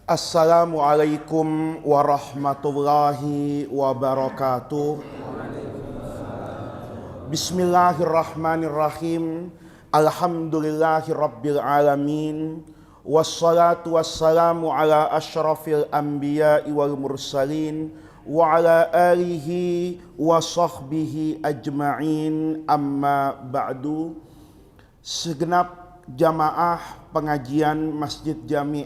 Assalamualaikum warahmatullahi wabarakatuh. Bismillahirrahmanirrahim. Alhamdulillahi rabbil alamin. Wassalatu wassalamu ala asyrafil anbiya'i wal mursalin wa ala alihi wa sahbihi ajma'in, amma ba'du. Segenap jamaah pengajian Masjid Jami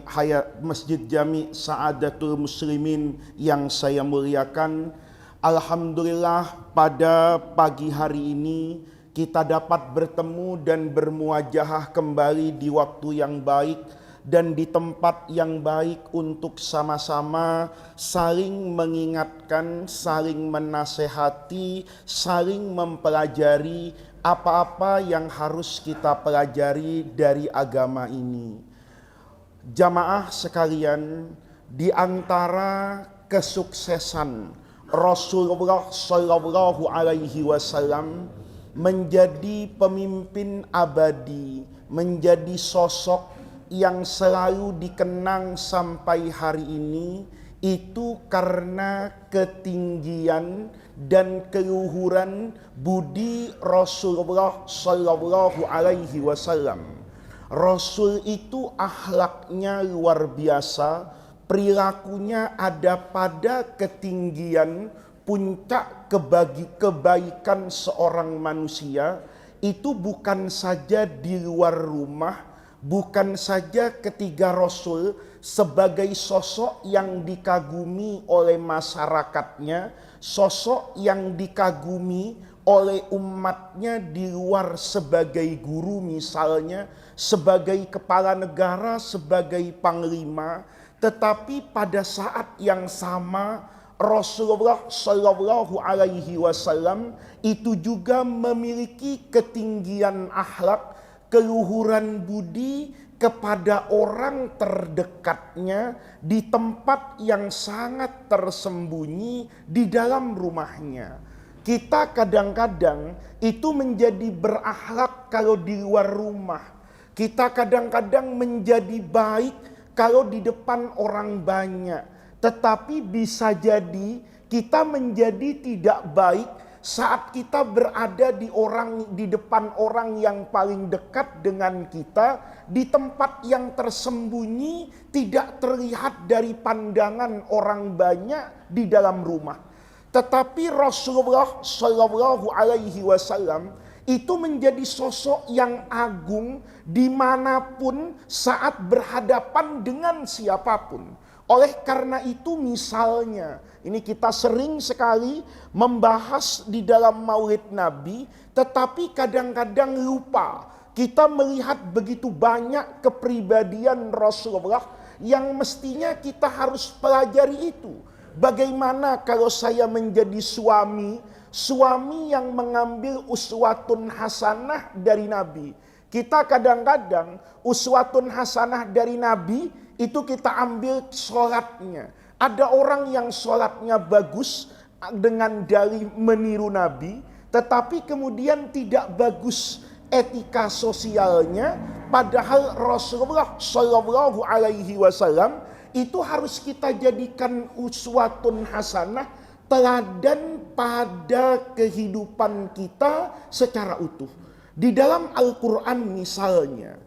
Sa'adatul Muslimin yang saya muliakan, alhamdulillah pada pagi hari ini kita dapat bertemu dan bermuajahah kembali di waktu yang baik dan di tempat yang baik untuk sama-sama saling mengingatkan, saling menasehati, saling mempelajari apa-apa yang harus kita pelajari dari agama ini. Jamaah sekalian, di antara kesuksesan Rasulullah Shallallahu Alaihi Wasallam menjadi pemimpin abadi, menjadi sosok yang selalu dikenang sampai hari ini, itu karena ketinggian dan keluhuran budi Rasulullah Sallallahu Alaihi Wasallam. Rasul itu akhlaknya luar biasa, perilakunya ada pada ketinggian puncak kebaikan seorang manusia. Itu bukan saja di luar rumah, bukan saja ketika Rasul sebagai sosok yang dikagumi oleh masyarakatnya, sosok yang dikagumi oleh umatnya di luar sebagai guru misalnya, sebagai kepala negara, sebagai panglima, tetapi pada saat yang sama Rasulullah Shallallahu Alaihi Wasallam itu juga memiliki ketinggian akhlak, keluhuran budi kepada orang terdekatnya di tempat yang sangat tersembunyi di dalam rumahnya. Kita kadang-kadang itu menjadi berakhlak kalau di luar rumah. Kita kadang-kadang menjadi baik kalau di depan orang banyak. Tetapi bisa jadi kita menjadi tidak baik saat kita berada di depan orang yang paling dekat dengan kita, di tempat yang tersembunyi, tidak terlihat dari pandangan orang banyak di dalam rumah. Tetapi Rasulullah Shallallahu Alaihi Wasallam itu menjadi sosok yang agung dimanapun saat berhadapan dengan siapapun. Oleh karena itu misalnya, ini kita sering sekali membahas di dalam Maulid Nabi, tetapi kadang-kadang lupa. Kita melihat begitu banyak kepribadian Rasulullah yang mestinya kita harus pelajari itu. Bagaimana kalau saya menjadi suami yang mengambil uswatun hasanah dari Nabi. Kita kadang-kadang uswatun hasanah dari Nabi itu kita ambil sholatnya. Ada orang yang sholatnya bagus dengan dalih meniru Nabi, tetapi kemudian tidak bagus etika sosialnya. Padahal Rasulullah Shallallahu Alaihi Wasallam itu harus kita jadikan uswatun hasanah, teladan pada kehidupan kita secara utuh. Di dalam Al-Quran misalnya,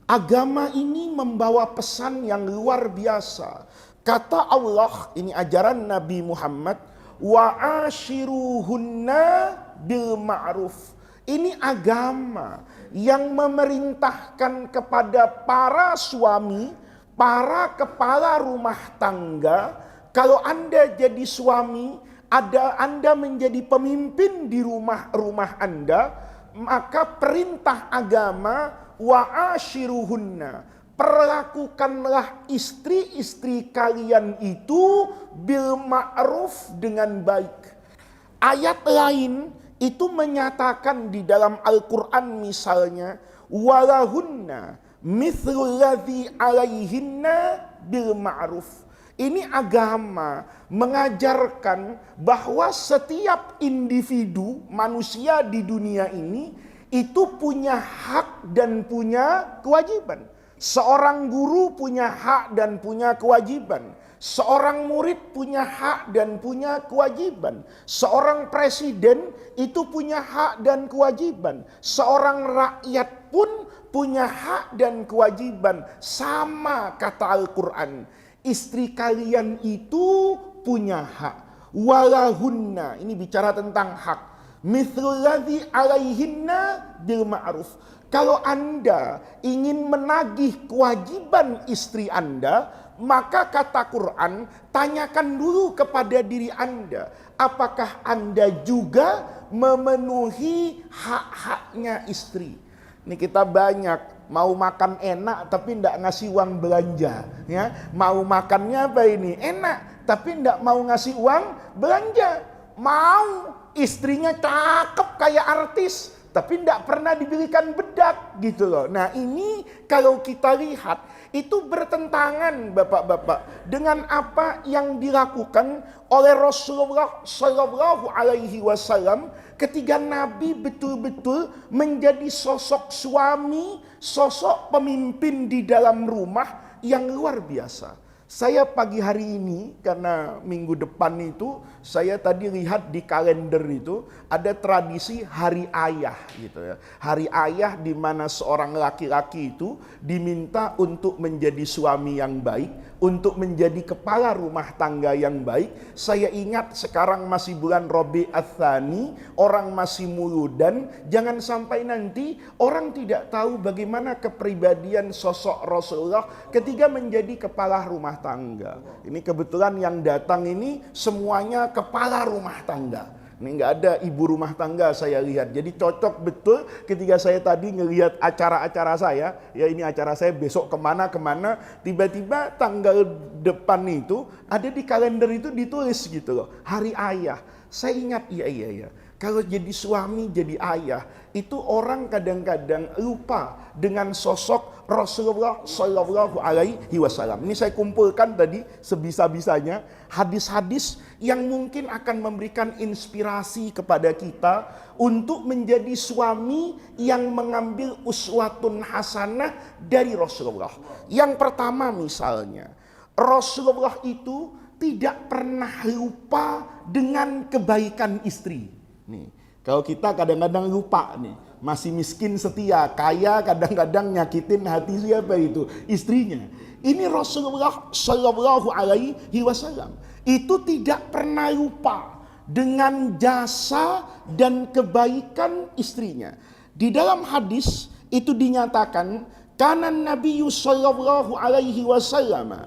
agama ini membawa pesan yang luar biasa. Kata Allah, ini ajaran Nabi Muhammad, wa ashiruhunna bil ma'ruf. Ini agama yang memerintahkan kepada para suami, para kepala rumah tangga, kalau Anda jadi suami, Anda menjadi pemimpin di rumah Anda, maka perintah agama wa ashiruhunna, perlakukanlah istri-istri kalian itu bil ma'ruf, dengan baik. Ayat lain itu menyatakan di dalam Al-Quran misalnya, walahunna mithlul ladzi alaihinna bil ma'ruf. Ini agama mengajarkan bahwa setiap individu manusia di dunia ini itu punya hak dan punya kewajiban. Seorang guru punya hak dan punya kewajiban. Seorang murid punya hak dan punya kewajiban. Seorang presiden itu punya hak dan kewajiban. Seorang rakyat pun punya hak dan kewajiban. Sama kata Al-Quran. Istri kalian itu punya hak. Walahunna, ini bicara tentang hak. Mithlul ladzi alaihinna bil ma'ruf. Kalau Anda ingin menagih kewajiban istri Anda, maka kata Quran, tanyakan dulu kepada diri Anda, apakah Anda juga memenuhi hak-haknya istri. Ini kita banyak mau makan enak tapi tidak ngasih uang belanja, ya. Mau makannya apa ini? Enak tapi tidak mau ngasih uang belanja. Mau istrinya cakep kayak artis tapi tidak pernah dibelikan bedak gitu loh. Nah ini kalau kita lihat itu bertentangan bapak-bapak dengan apa yang dilakukan oleh Rasulullah Shallallahu Alaihi Wasallam ketika Nabi betul-betul menjadi sosok suami, sosok pemimpin di dalam rumah yang luar biasa. Saya pagi hari ini, karena minggu depan itu, saya tadi lihat di kalender itu, ada tradisi hari ayah gitu ya. Hari ayah di mana seorang laki-laki itu diminta untuk menjadi suami yang baik, untuk menjadi kepala rumah tangga yang baik. Saya ingat sekarang masih bulan Rabi Ats-Tsani, orang masih muludan, jangan sampai nanti orang tidak tahu bagaimana kepribadian sosok Rasulullah ketika menjadi kepala rumah tangga. Ini kebetulan yang datang ini semuanya kepala rumah tangga. Ini nggak ada ibu rumah tangga saya lihat. Jadi cocok betul ketika saya tadi ngelihat acara-acara saya. Ya ini acara saya besok kemana-kemana. Tiba-tiba tanggal depan itu ada di kalender itu ditulis gitu loh. Hari ayah. Saya ingat iya. Kalau jadi suami, jadi ayah, itu orang kadang-kadang lupa dengan sosok Rasulullah Shallallahu Alaihi Wasallam. Ini saya kumpulkan tadi sebisa-bisanya hadis-hadis yang mungkin akan memberikan inspirasi kepada kita untuk menjadi suami yang mengambil uswatun hasanah dari Rasulullah. Yang pertama misalnya, Rasulullah itu tidak pernah lupa dengan kebaikan istri. Nih, kalau kita kadang-kadang lupa nih, masih miskin setia, kaya kadang-kadang nyakitin hati siapa itu? Istrinya. Ini Rasulullah Shallallahu Alaihi Wasallam itu tidak pernah lupa dengan jasa dan kebaikan istrinya. Di dalam hadis itu dinyatakan, karena Nabi Shallallahu Alaihi Wasallam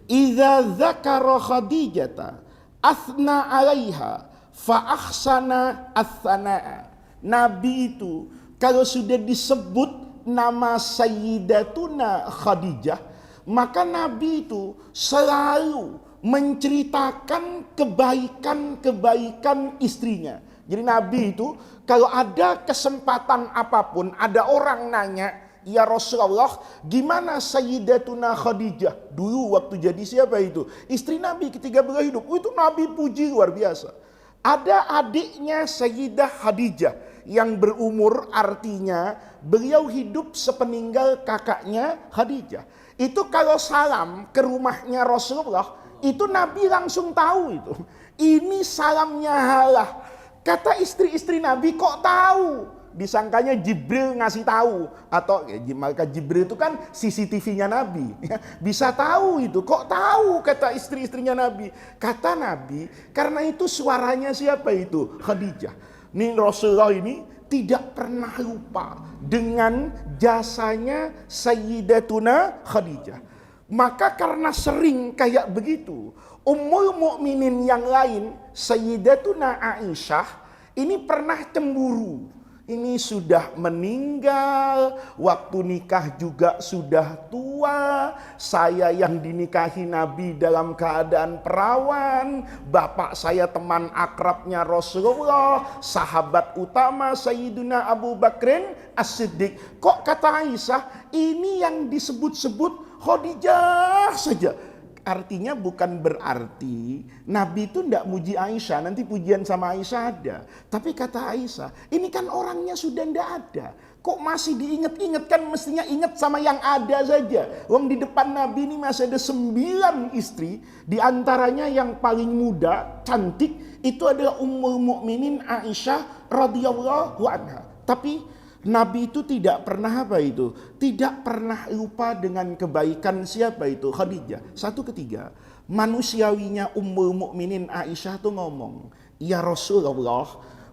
idza dzakara Khadijata athna 'alaiha fa ahsana ats-tsana'a. Nabi itu kalau sudah disebut nama Sayyidatuna Khadijah, maka Nabi itu selalu menceritakan kebaikan-kebaikan istrinya. Jadi Nabi itu kalau ada kesempatan apapun, ada orang nanya, "Ya Rasulullah, gimana Sayyidatuna Khadijah?" Dulu waktu jadi siapa itu? Istri Nabi ketika beliau hidup. Itu Nabi puji luar biasa. Ada adiknya Sayyidah Khadijah yang berumur, artinya beliau hidup sepeninggal kakaknya Khadijah. Itu kalau salam ke rumahnya Rasulullah, itu Nabi langsung tahu itu. Ini salamnya Halah. Kata istri-istri Nabi, kok tahu? Disangkanya Jibril ngasih tahu, atau maka Jibril itu kan CCTV-nya Nabi, bisa tahu itu. Kok tahu? Kata istri-istrinya Nabi. Kata Nabi, karena itu suaranya siapa itu? Khadijah. Nih Rasulullah ini tidak pernah lupa dengan jasanya Sayyidatuna Khadijah. Maka karena sering kayak begitu, Ummul Mukminin yang lain, Sayyidatuna Aisyah, ini pernah cemburu. Ini sudah meninggal, waktu nikah juga sudah tua, saya yang dinikahi Nabi dalam keadaan perawan, bapak saya teman akrabnya Rasulullah, sahabat utama Sayyidina Abu Bakrin As-Siddiq. Kok kata Aisyah, ini yang disebut-sebut Khadijah saja. Artinya bukan berarti Nabi itu tidak muji Aisyah, nanti pujian sama Aisyah ada. Tapi kata Aisyah, ini kan orangnya sudah tidak ada. Kok masih diingat-ingatkan, mestinya ingat sama yang ada saja. Wong di depan Nabi ini masih ada 9 istri, di antaranya yang paling muda, cantik, itu adalah Ummul Mukminin Aisyah radhiyallahu anha. Tapi Nabi itu tidak pernah apa itu? Tidak pernah lupa dengan kebaikan siapa itu? Khadijah. Satu ketiga, manusiawinya Ummul Mukminin Aisyah tuh ngomong, "Ya Rasulullah,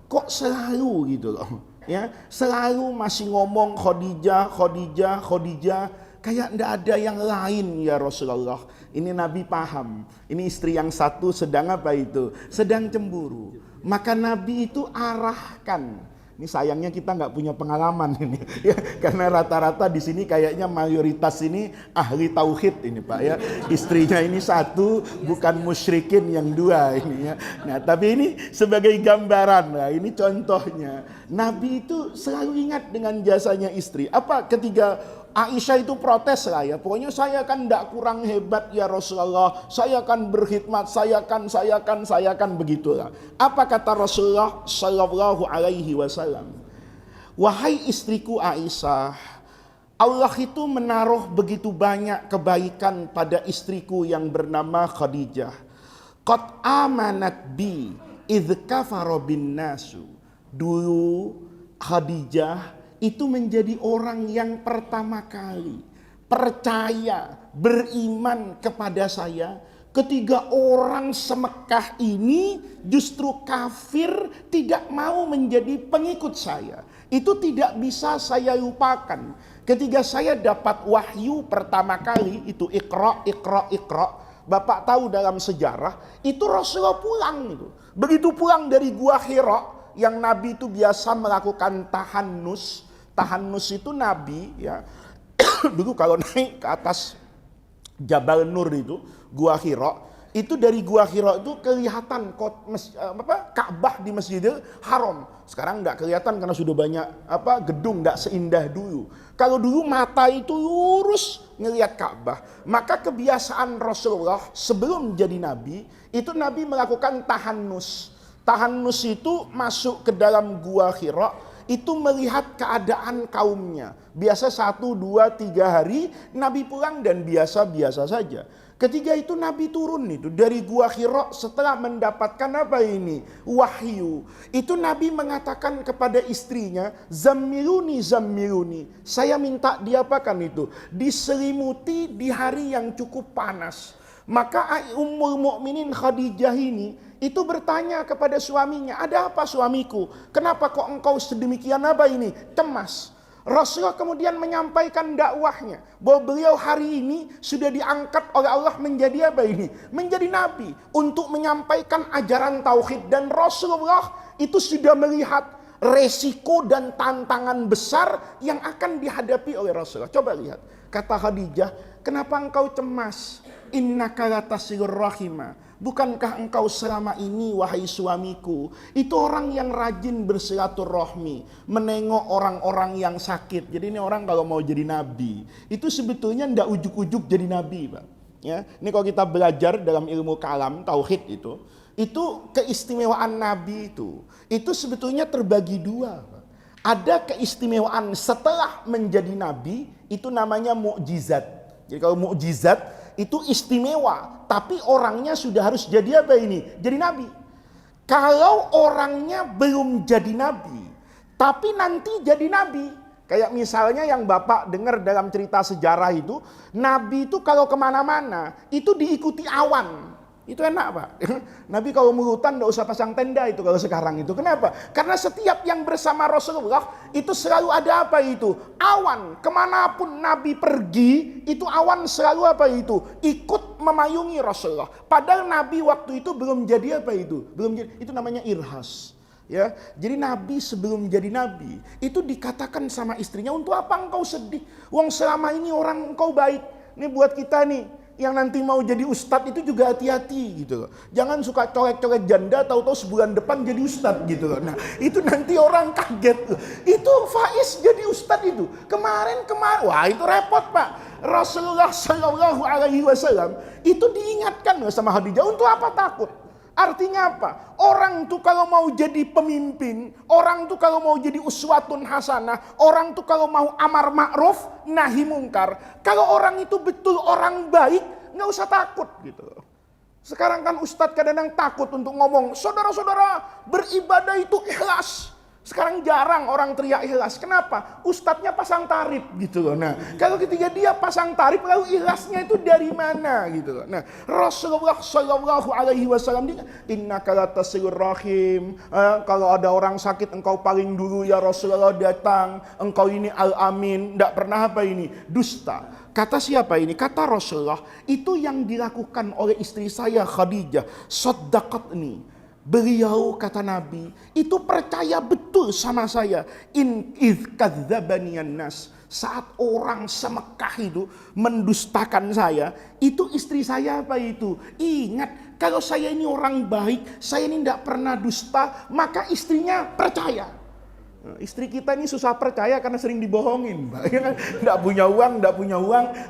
kok selalu gitu loh. Ya, selalu masih ngomong Khadijah, Khadijah, Khadijah, kayak ndak ada yang lain ya Rasulullah." Ini Nabi paham. Ini istri yang satu sedang apa itu? Sedang cemburu. Maka Nabi itu arahkan. Ini sayangnya kita nggak punya pengalaman ini, ya, karena rata-rata di sini kayaknya mayoritas ini ahli tauhid ini Pak ya. Istrinya ini satu, bukan musyrikin yang dua ini ya. Nah tapi ini sebagai gambaran, nah ini contohnya. Nabi itu selalu ingat dengan jasanya istri. Apa ketika Aisyah itu protes lah ya, pokoknya saya kan tidak kurang hebat ya Rasulullah, saya akan berkhidmat, saya akan begitulah. Apa kata Rasulullah Sallallahu Alaihi Wasallam? Wahai istriku Aisyah, Allah itu menaruh begitu banyak kebaikan pada istriku yang bernama Khadijah. Qad amanat bi idh kafara bin nasu. Dulu Khadijah itu menjadi orang yang pertama kali percaya, beriman kepada saya ketika orang se-Mekah ini justru kafir, tidak mau menjadi pengikut saya. Itu tidak bisa saya lupakan. Ketika saya dapat wahyu pertama kali, itu Iqra. Bapak tahu dalam sejarah, itu Rasulullah pulang itu. Begitu pulang dari Gua Hira, yang Nabi itu biasa melakukan tahannus. Tahannus itu Nabi ya dulu kalau naik ke atas Jabal Nur itu, Gua Hira, itu dari Gua Hira itu kelihatan Ka'bah di Masjidil Haram. Sekarang enggak kelihatan karena sudah banyak gedung, enggak seindah dulu. Kalau dulu mata itu lurus ngelihat Ka'bah. Maka kebiasaan Rasulullah sebelum jadi nabi, itu Nabi melakukan tahannus. Tahannus itu masuk ke dalam Gua Hira, itu melihat keadaan kaumnya. Biasa 1, 2, 3 hari Nabi pulang dan biasa-biasa saja. Ketika itu Nabi turun itu dari Gua Hira setelah mendapatkan apa ini? Wahyu. Itu Nabi mengatakan kepada istrinya, "Zammiluni, zammiluni." Saya minta diapakan itu? Diselimuti di hari yang cukup panas. Maka Ummul Mukminin Khadijah ini itu bertanya kepada suaminya, "Ada apa suamiku? Kenapa kok engkau sedemikian apa ini? Cemas." Rasulullah kemudian menyampaikan dakwahnya bahwa beliau hari ini sudah diangkat oleh Allah menjadi apa ini? Menjadi nabi untuk menyampaikan ajaran tauhid, dan Rasulullah itu sudah melihat resiko dan tantangan besar yang akan dihadapi oleh Rasulullah. Coba lihat, kata Khadijah, "Kenapa engkau cemas? Innaka latasilur rahimah." Bukankah engkau selama ini wahai suamiku itu orang yang rajin bersilaturahmi, menengok orang-orang yang sakit. Jadi ini orang kalau mau jadi nabi itu sebetulnya ndak ujuk-ujuk jadi nabi, Pak. Ya, ini kalau kita belajar dalam ilmu kalam tauhid itu keistimewaan nabi itu sebetulnya terbagi dua, Pak. Ada keistimewaan setelah menjadi nabi, itu namanya mukjizat. Jadi kalau mukjizat itu istimewa, tapi orangnya sudah harus jadi apa ini? Jadi nabi. Kalau orangnya belum jadi nabi, tapi nanti jadi nabi. Kayak misalnya yang Bapak dengar dalam cerita sejarah itu, nabi itu kalau kemana-mana, itu diikuti awan. Itu enak, Pak. Nabi kalau mau hutan gak usah pasang tenda itu kalau sekarang itu. Kenapa? Karena setiap yang bersama Rasulullah itu selalu ada apa itu? Awan. Kemanapun Nabi pergi, itu awan selalu apa itu? Ikut memayungi Rasulullah. Padahal Nabi waktu itu belum jadi apa itu? Belum jadi. Itu namanya irhas. Ya, jadi Nabi sebelum jadi Nabi itu dikatakan sama istrinya, "Untuk apa engkau sedih? Wong selama ini orang engkau baik." Ini buat kita nih yang nanti mau jadi ustadz itu juga hati-hati gitu loh. Jangan suka colek-colek janda tahu-tahu sebulan depan jadi ustadz gitu loh. Nah, itu nanti orang kaget loh. Itu Faiz jadi ustadz itu. Kemarin wah itu repot, Pak. Rasulullah Shallallahu Alaihi Wasallam itu diingatkan loh sama Khadijah, untuk apa takut? Artinya apa? Orang tuh kalau mau jadi pemimpin, orang tuh kalau mau jadi uswatun hasanah, orang tuh kalau mau amar ma'ruf, nahi mungkar. Kalau orang itu betul orang baik, nggak usah takut gitu. Sekarang kan ustadz kadang-kadang takut untuk ngomong, saudara-saudara beribadah itu ikhlas. Sekarang jarang orang teriak ikhlas. Kenapa? Ustadznya pasang tarif gitu loh. Nah, kalau ketika dia pasang tarif, lalu ikhlasnya itu dari mana gitu loh. Nah, Rasulullah Shallallahu Alaihi Wasallam innaka latasilur rahim. Kalau ada orang sakit, engkau paling dulu ya Rasulullah datang. Engkau ini al-amin. Tidak pernah apa ini? Dusta. Kata siapa ini? Kata Rasulullah. Itu yang dilakukan oleh istri saya Khadijah. Saddaqatni. Beliau kata Nabi itu percaya betul sama saya. In idh kadzdzabaniyan nas. Saat orang semekah itu mendustakan saya, itu istri saya apa itu? Ingat, kalau saya ini orang baik, saya ini tidak pernah dusta, maka istrinya percaya. Istri kita ini susah percaya karena sering dibohongin, nggak punya uang,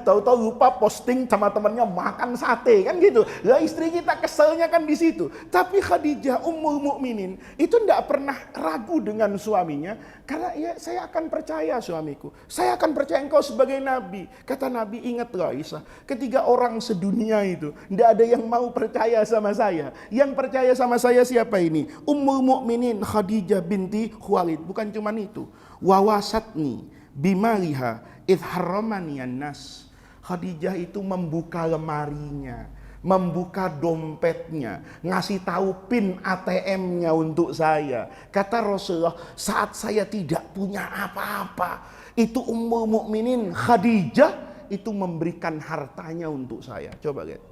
tahu-tahu lupa posting sama temannya makan sate kan gitu. Lah istri kita keselnya kan di situ. Tapi Khadijah Ummul Mukminin itu nggak pernah ragu dengan suaminya karena ya saya akan percaya suamiku, saya akan percaya engkau sebagai nabi. Kata Nabi, ingatlah Aisyah, ketiga orang sedunia itu nggak ada yang mau percaya sama saya. Yang percaya sama saya siapa ini? Ummul Mukminin Khadijah binti Khuwailid. Bukan cuman itu, wawasatni bimaliha idh harramaniyan nas. Khadijah itu membuka lemarinya, membuka dompetnya, ngasih tahu pin ATM-nya untuk saya. Kata Rasulullah, saat saya tidak punya apa-apa, itu Ummul Mukminin Khadijah itu memberikan hartanya untuk saya. Coba lihat,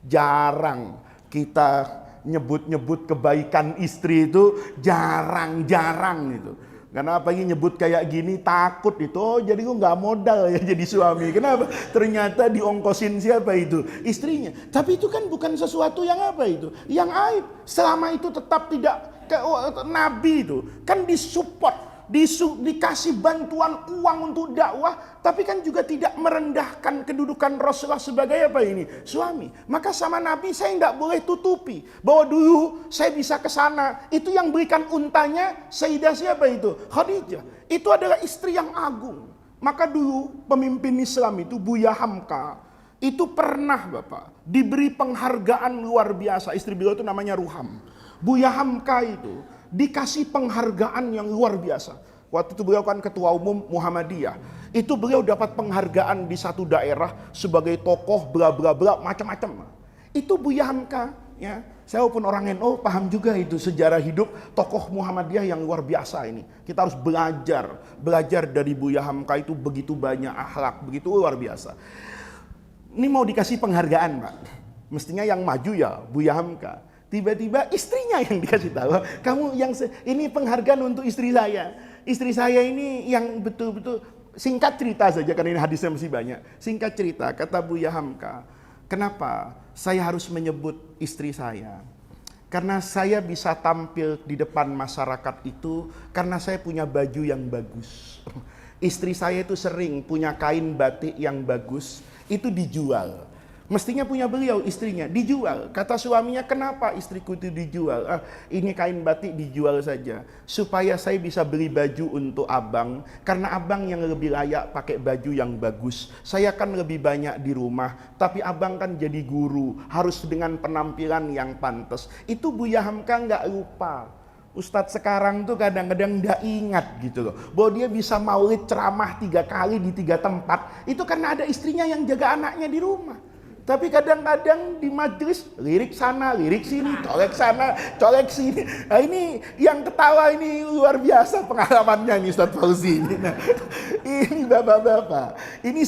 jarang kita nyebut-nyebut kebaikan istri itu, jarang-jarang itu. Karena apalagi nyebut kayak gini takut itu, oh jadi gue nggak modal ya jadi suami. Kenapa? Ternyata diongkosin siapa itu? Istrinya. Tapi itu kan bukan sesuatu yang apa itu? Yang aib. Selama itu tetap tidak Nabi itu kan disupport, dikasih bantuan uang untuk dakwah, tapi kan juga tidak merendahkan kedudukan Rasulullah sebagai apa ini? Suami. Maka sama Nabi saya nggak boleh tutupi bahwa dulu saya bisa ke sana. Itu yang berikan untanya Sayyidah siapa itu? Khadijah. Itu adalah istri yang agung. Maka dulu pemimpin Islam itu Buya Hamka itu pernah Bapak diberi penghargaan luar biasa. Istri beliau itu namanya Ruham. Buya Hamka itu dikasih penghargaan yang luar biasa. Waktu itu beliau kan ketua umum Muhammadiyah. Itu beliau dapat penghargaan di satu daerah sebagai tokoh bla bla bla macam-macam. Itu Buya Hamka ya. Saya pun orang NU paham juga itu sejarah hidup tokoh Muhammadiyah yang luar biasa ini. Kita harus belajar dari Buya Hamka itu begitu banyak akhlak, begitu luar biasa. Ini mau dikasih penghargaan, Pak. Mestinya yang maju ya Buya Hamka. Tiba-tiba istrinya yang dikasih tahu, kamu yang ini penghargaan untuk istri saya. Istri saya ini yang betul-betul, singkat cerita saja karena ini hadisnya masih banyak. Singkat cerita, kata Buya Hamka, kenapa saya harus menyebut istri saya? Karena saya bisa tampil di depan masyarakat itu karena saya punya baju yang bagus. Istri saya itu sering punya kain batik yang bagus, itu dijual. Mestinya punya beliau istrinya, dijual. Kata suaminya, kenapa istriku itu dijual? Ini kain batik dijual saja. Supaya saya bisa beli baju untuk abang. Karena abang yang lebih layak pakai baju yang bagus. Saya kan lebih banyak di rumah. Tapi abang kan jadi guru. Harus dengan penampilan yang pantas. Itu Buya Hamka nggak lupa. Ustadz sekarang tuh kadang-kadang nggak ingat gitu loh. Bahwa dia bisa maulid ceramah 3 kali di 3 tempat. Itu karena ada istrinya yang jaga anaknya di rumah. Tapi kadang-kadang di majelis lirik sana, lirik sini, colek sana, colek sini. Nah ini yang ketawa ini luar biasa pengalamannya nih Ustaz Fauzi. Nah, ini bapak-bapak, ini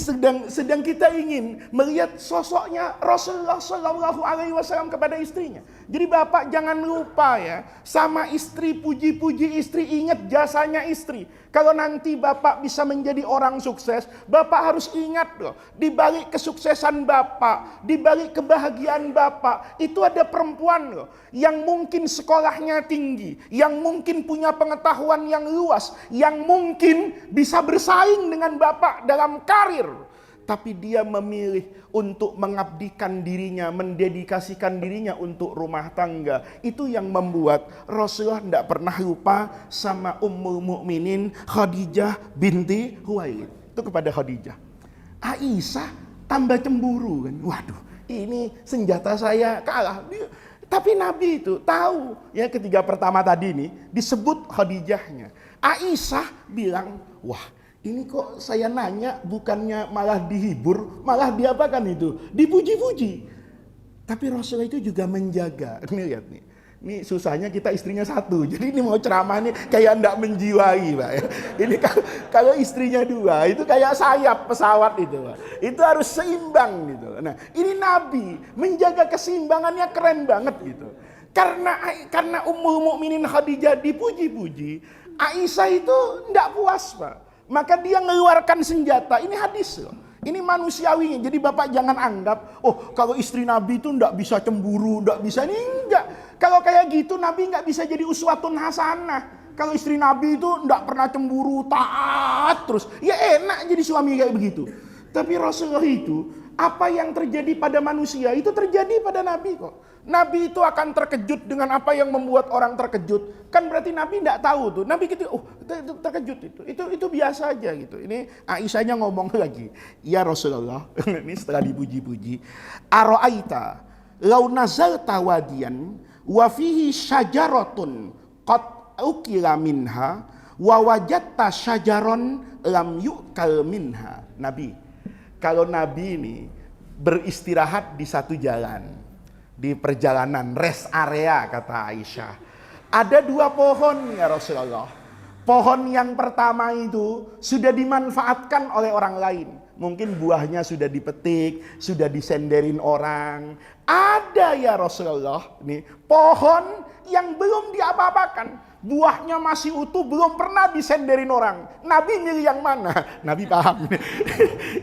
sedang kita ingin melihat sosoknya Rasulullah Shallallahu Alaihi Wasallam kepada istrinya. Jadi bapak jangan lupa ya, sama istri puji-puji istri, ingat jasanya istri. Kalau nanti bapak bisa menjadi orang sukses, bapak harus ingat loh, di balik kesuksesan bapak, di balik kebahagiaan bapak, itu ada perempuan loh, yang mungkin sekolahnya tinggi, yang mungkin punya pengetahuan yang luas, yang mungkin bisa bersaing dengan bapak dalam karir. tapi dia memilih untuk mengabdikan dirinya, mendedikasikan dirinya untuk rumah tangga. Itu yang membuat Rasulullah tidak pernah lupa sama Ummul Mukminin Khadijah binti Khuwailid. Itu kepada Khadijah. Aisyah tambah cemburu kan. Waduh, ini senjata saya kalah. Tapi Nabi itu tahu ya, ketika pertama tadi ini disebut Khadijahnya. Aisyah bilang, wah, ini kok saya nanya bukannya malah dihibur, malah diapakan itu? Dipuji-puji. Tapi Rasulullah itu juga menjaga. Ini lihat nih. Ini susahnya kita istrinya satu. Jadi ini mau ceramah nih kayak ndak menjiwai, Pak. Ini kalau istrinya dua, itu kayak sayap pesawat itu, Pak. Itu harus seimbang gitu. Nah, ini Nabi menjaga keseimbangannya keren banget gitu. Karena Ummul Mukminin Khadijah dipuji-puji, Aisyah itu ndak puas, Pak. Maka dia mengeluarkan senjata. Ini hadis loh. Ini manusiawinya. Jadi Bapak jangan anggap, oh kalau istri Nabi itu enggak bisa cemburu, enggak bisa. Ini enggak. Kalau kayak gitu Nabi enggak bisa jadi uswatun hasanah. Kalau istri Nabi itu enggak pernah cemburu, taat terus. Ya enak jadi suami kayak begitu. Tapi Rasulullah itu, apa yang terjadi pada manusia itu terjadi pada Nabi kok. Nabi itu akan terkejut dengan apa yang membuat orang terkejut. Kan berarti Nabi tidak tahu tuh. Nabi gitu, oh itu terkejut itu. Itu biasa aja gitu. Ini Aisyahnya ngomong lagi. Ya Rasulullah, ini setelah dipuji-puji. Aro'aita lau nazalta wadiyan wa fihi syajaratun qad ukila minha wa wajatta syajaron lam yu'kal minha. Nabi, kalau Nabi ini beristirahat di satu jalan, di perjalanan rest area, kata Aisyah, ada dua pohon ya Rasulullah. Pohon yang pertama itu sudah dimanfaatkan oleh orang lain. Mungkin buahnya sudah dipetik, sudah disenderin orang. Ada ya Rasulullah nih pohon yang belum diapa-apakan. Buahnya masih utuh, belum pernah disenderin orang. Nabi milih yang mana? Nabi paham.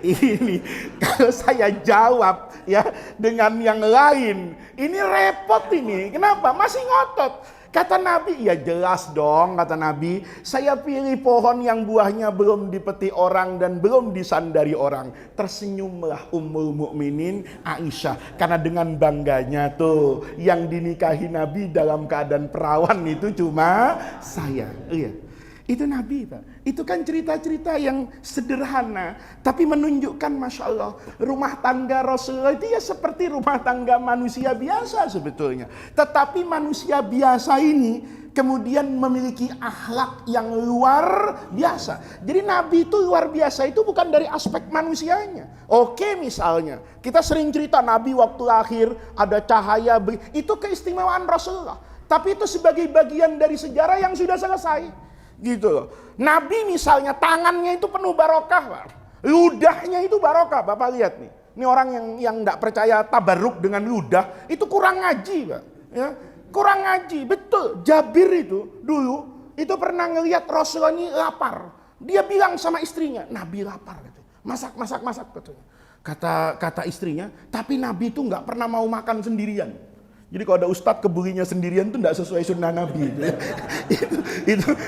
Ini kalau saya jawab ya dengan yang lain, ini repot ini. Kenapa? Masih ngotot. Kata Nabi, ya jelas dong, kata Nabi, saya pilih pohon yang buahnya belum dipetik orang dan belum disandari orang. Tersenyumlah Ummul Mukminin Aisyah, karena dengan bangganya tuh yang dinikahi Nabi dalam keadaan perawan itu cuma saya. Iya. Itu Nabi, Pak. Itu kan cerita-cerita yang sederhana, tapi menunjukkan Masya Allah, rumah tangga Rasulullah itu ya seperti rumah tangga manusia biasa sebetulnya. Tetapi manusia biasa ini kemudian memiliki akhlak yang luar biasa. Jadi Nabi itu luar biasa itu bukan dari aspek manusianya. Oke, misalnya kita sering cerita Nabi waktu lahir ada cahaya, itu keistimewaan Rasulullah. Tapi itu sebagai bagian dari sejarah yang sudah selesai. Gitu loh. Nabi misalnya tangannya itu penuh barokah, Pak. Ludahnya itu barokah, Bapak lihat nih. Ini orang yang enggak percaya tabarruk dengan ludah, itu kurang ngaji, Pak. Ya, kurang ngaji, betul. Jabir itu dulu itu pernah ngelihat Rasulullah ini lapar. Dia bilang sama istrinya, Nabi lapar gitu. Masak gitu. Kata istrinya, tapi Nabi itu enggak pernah mau makan sendirian. Jadi kalau ada ustadz kebulinya sendirian itu tidak sesuai sunnah Nabi.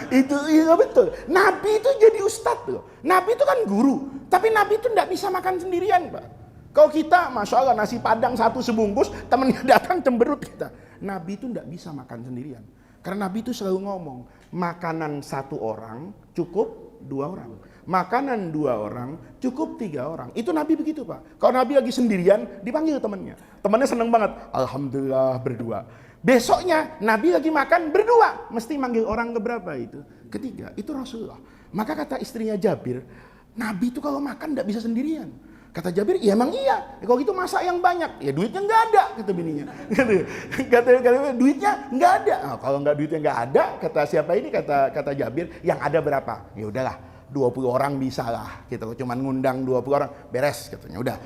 Itu iya betul. Nabi itu jadi ustadz loh. Nabi itu kan guru, tapi Nabi itu tidak bisa makan sendirian, Pak. Kalau kita, Masya Allah, nasi padang satu sebungkus, temennya datang cemberut kita. Nabi itu tidak bisa makan sendirian. Karena Nabi itu selalu ngomong, makanan satu orang cukup 2 orang. Makanan 2 orang cukup 3 orang. Itu Nabi begitu, Pak. Kalau Nabi lagi sendirian, dipanggil temannya. Temannya seneng banget. Alhamdulillah berdua. Besoknya Nabi lagi makan berdua. Mesti manggil orang keberapa itu? Ketiga. Itu Rasulullah. Maka kata istrinya Jabir, Nabi itu kalau makan tidak bisa sendirian. Kata Jabir, ya emang iya. Kalau gitu masak yang banyak. Ya duitnya nggak ada, kata bininya. Kata duitnya nggak ada. Nah, kalau nggak duitnya nggak ada, kata siapa ini? Kata Jabir, yang ada berapa? Ya udahlah, 20 orang bisa lah. Gitu. Cuman ngundang 20 orang, beres katanya. Udah.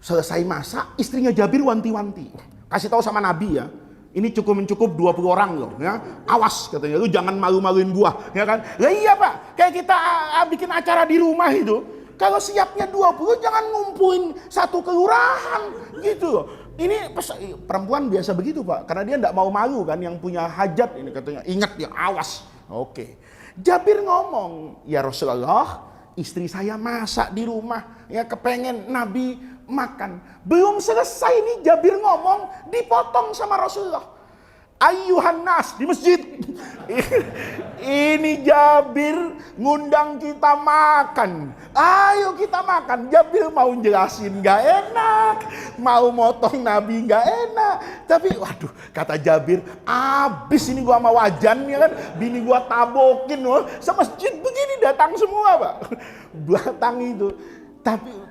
Selesai masak, istrinya Jabir wanti-wanti. Kasih tahu sama Nabi ya. Ini cukup 20 orang loh, ya. Awas katanya, lu jangan malu-maluin gua, ya kan? Lah iya, Pak. Kayak kita bikin acara di rumah itu. Kalau siapnya 20, jangan ngumpulin satu kelurahan gitu loh. Ini perempuan biasa begitu, Pak. Karena dia enggak mau malu kan, yang punya hajat ini katanya. Ingat ya, awas. Oke. Jabir ngomong, ya Rasulullah, istri saya masak di rumah, ya kepengen Nabi makan. Belum selesai nih Jabir ngomong, dipotong sama Rasulullah. Ayyuhan nas di masjid. Ini Jabir ngundang kita makan. Ayo kita makan. Jabir mau jelasin gak enak, mau motong Nabi gak enak. Tapi waduh, kata Jabir, abis ini gua sama wajan ya kan, bini gua tabokin loh. Semasjid begini datang semua, Pak. Datang itu.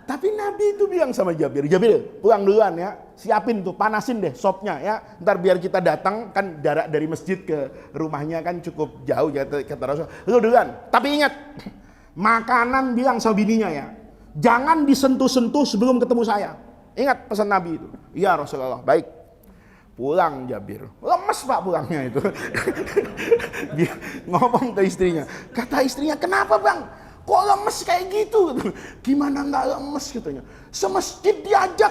Tapi Nabi itu bilang sama Jabir, Jabir pulang duluan ya, siapin tuh, panasin deh sopnya ya, ntar biar kita datang, kan jarak dari masjid ke rumahnya kan cukup jauh ya, kata Rasul, lu duluan. Tapi ingat, makanan bilang sama bininya ya, jangan disentuh-sentuh sebelum ketemu saya. Ingat pesan Nabi itu. Iya Rasulullah, baik. Pulang Jabir, lemes Pak pulangnya itu. Dia ngomong ke istrinya, kata istrinya, kenapa Bang? Kok lemes kayak gitu? Gimana nggak lemes katanya? Semasjid diajak,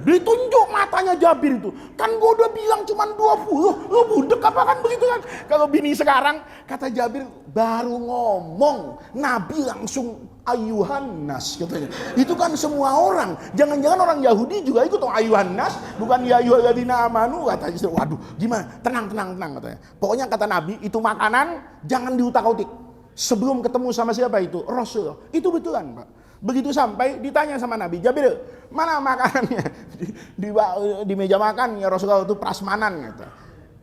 ditunjuk matanya Jabir itu. Kan gue udah bilang cuma 20, lu budek apa kan begitu kan? Kalau bini sekarang, kata Jabir, baru ngomong, Nabi langsung ayuhan nas katanya. Itu kan semua orang. Jangan-jangan orang Yahudi juga ikut ayuhan nas, bukan ya ayyuhalladzina amanu katanya. Waduh, gimana? Tenang katanya. Pokoknya kata Nabi, itu makanan jangan diutak-utik. Sebelum ketemu sama siapa itu? Rasul. Itu betulan Pak. Begitu sampai ditanya sama Nabi, Jabir, mana makanannya? Di meja makan ya Rasulullah itu prasmanan kata.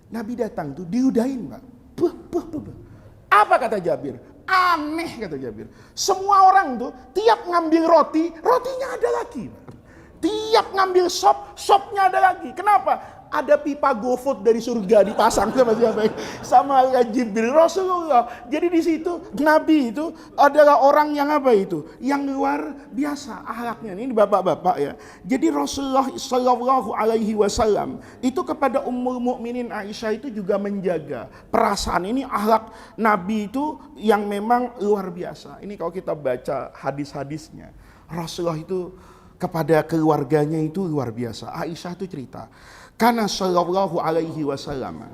Nabi datang tuh diudahin Pak. Buh. Apa kata Jabir? Aneh kata Jabir. Semua orang tuh tiap ngambil roti, rotinya ada lagi Pak. Tiap ngambil sop, sopnya ada lagi. Kenapa? Ada pipa GoFood dari surga dipasang sama siapa? Sama Jibril Rasulullah. Jadi di situ Nabi itu adalah orang yang apa itu? Yang luar biasa akhlaknya. Ini bapak-bapak ya. Jadi Rasulullah Shallallahu Alaihi Wasallam itu kepada Ummul Mukminin Aisyah itu juga menjaga perasaan ini, akhlak Nabi itu yang memang luar biasa. Ini kalau kita baca hadis-hadisnya, Rasulullah itu kepada keluarganya itu luar biasa. Aisyah itu cerita, karena sallallahu alaihi wasallam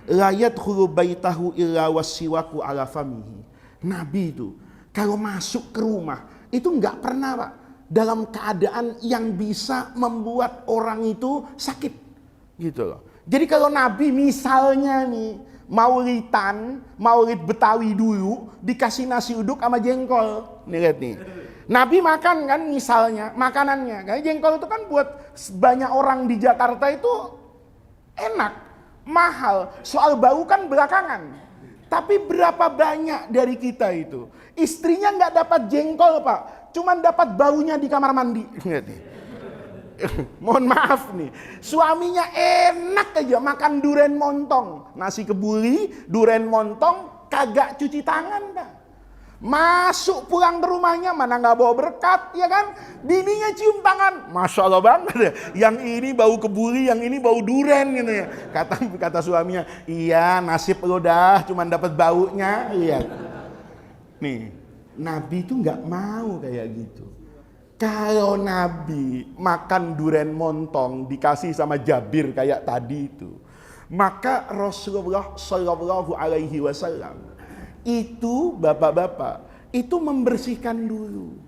la yadkhulu baitahu illa wasiwaku ala famihi. Nabi itu kalau masuk ke rumah itu enggak pernah Pak dalam keadaan yang bisa membuat orang itu sakit gitu loh. Jadi kalau Nabi misalnya nih maulid Betawi dulu dikasih nasi uduk sama jengkol. Nih lihat nih. Nabi makan kan misalnya makanannya, kayak jengkol itu kan buat banyak orang di Jakarta itu enak, mahal. Soal bau kan belakangan. Tapi berapa banyak dari kita itu istrinya nggak dapat jengkol Pak, cuman dapat baunya di kamar mandi. Mohon maaf nih, suaminya enak aja makan duren montong, nasi kebuli, duren montong, kagak cuci tangan Pak. Masuk pulang ke rumahnya mana nggak bawa berkat ya kan, bininya cium tangan, masya Allah banget, yang ini bau kebuli, yang ini bau duren gitu ya. Kata suaminya, iya nasib lo dah cuman dapat baunya. Lihat nih, Nabi itu nggak mau kayak gitu. Kalau Nabi makan duren montong dikasih sama Jabir kayak tadi itu, maka Rasulullah Shallallahu Alaihi Wasallam itu bapak-bapak itu membersihkan dulu,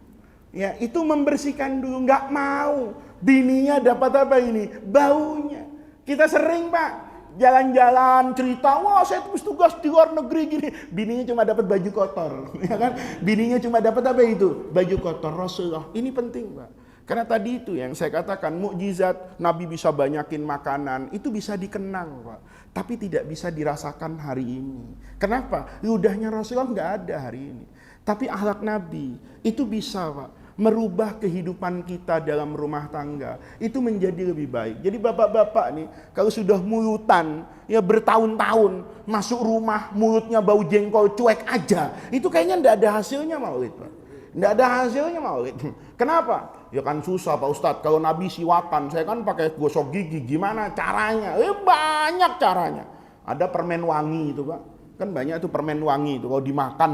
ya itu membersihkan dulu, nggak mau bininya dapat apa ini baunya. Kita sering Pak jalan-jalan cerita, wah saya tugas di luar negeri gini, bininya cuma dapat baju kotor, ya kan? Bininya cuma dapat apa itu baju kotor. Rasulullah ini penting Pak, karena tadi itu yang saya katakan mukjizat Nabi bisa banyakin makanan itu bisa dikenang Pak, tapi tidak bisa dirasakan hari ini. Kenapa? Ludahnya Rasulullah nggak ada hari ini. Tapi akhlak Nabi itu bisa Pak merubah kehidupan kita dalam rumah tangga itu menjadi lebih baik. Jadi bapak-bapak nih kalau sudah mulutan ya bertahun-tahun masuk rumah mulutnya bau jengkol cuek aja, itu kayaknya nggak ada hasilnya maulid Pak. Nggak ada hasilnya maulid. Kenapa? Ya kan susah Pak Ustadz, kalau Nabi siwakan, saya kan pakai gosok gigi, gimana caranya? Banyak caranya. Ada permen wangi itu Pak, kan banyak itu permen wangi itu, kalau dimakan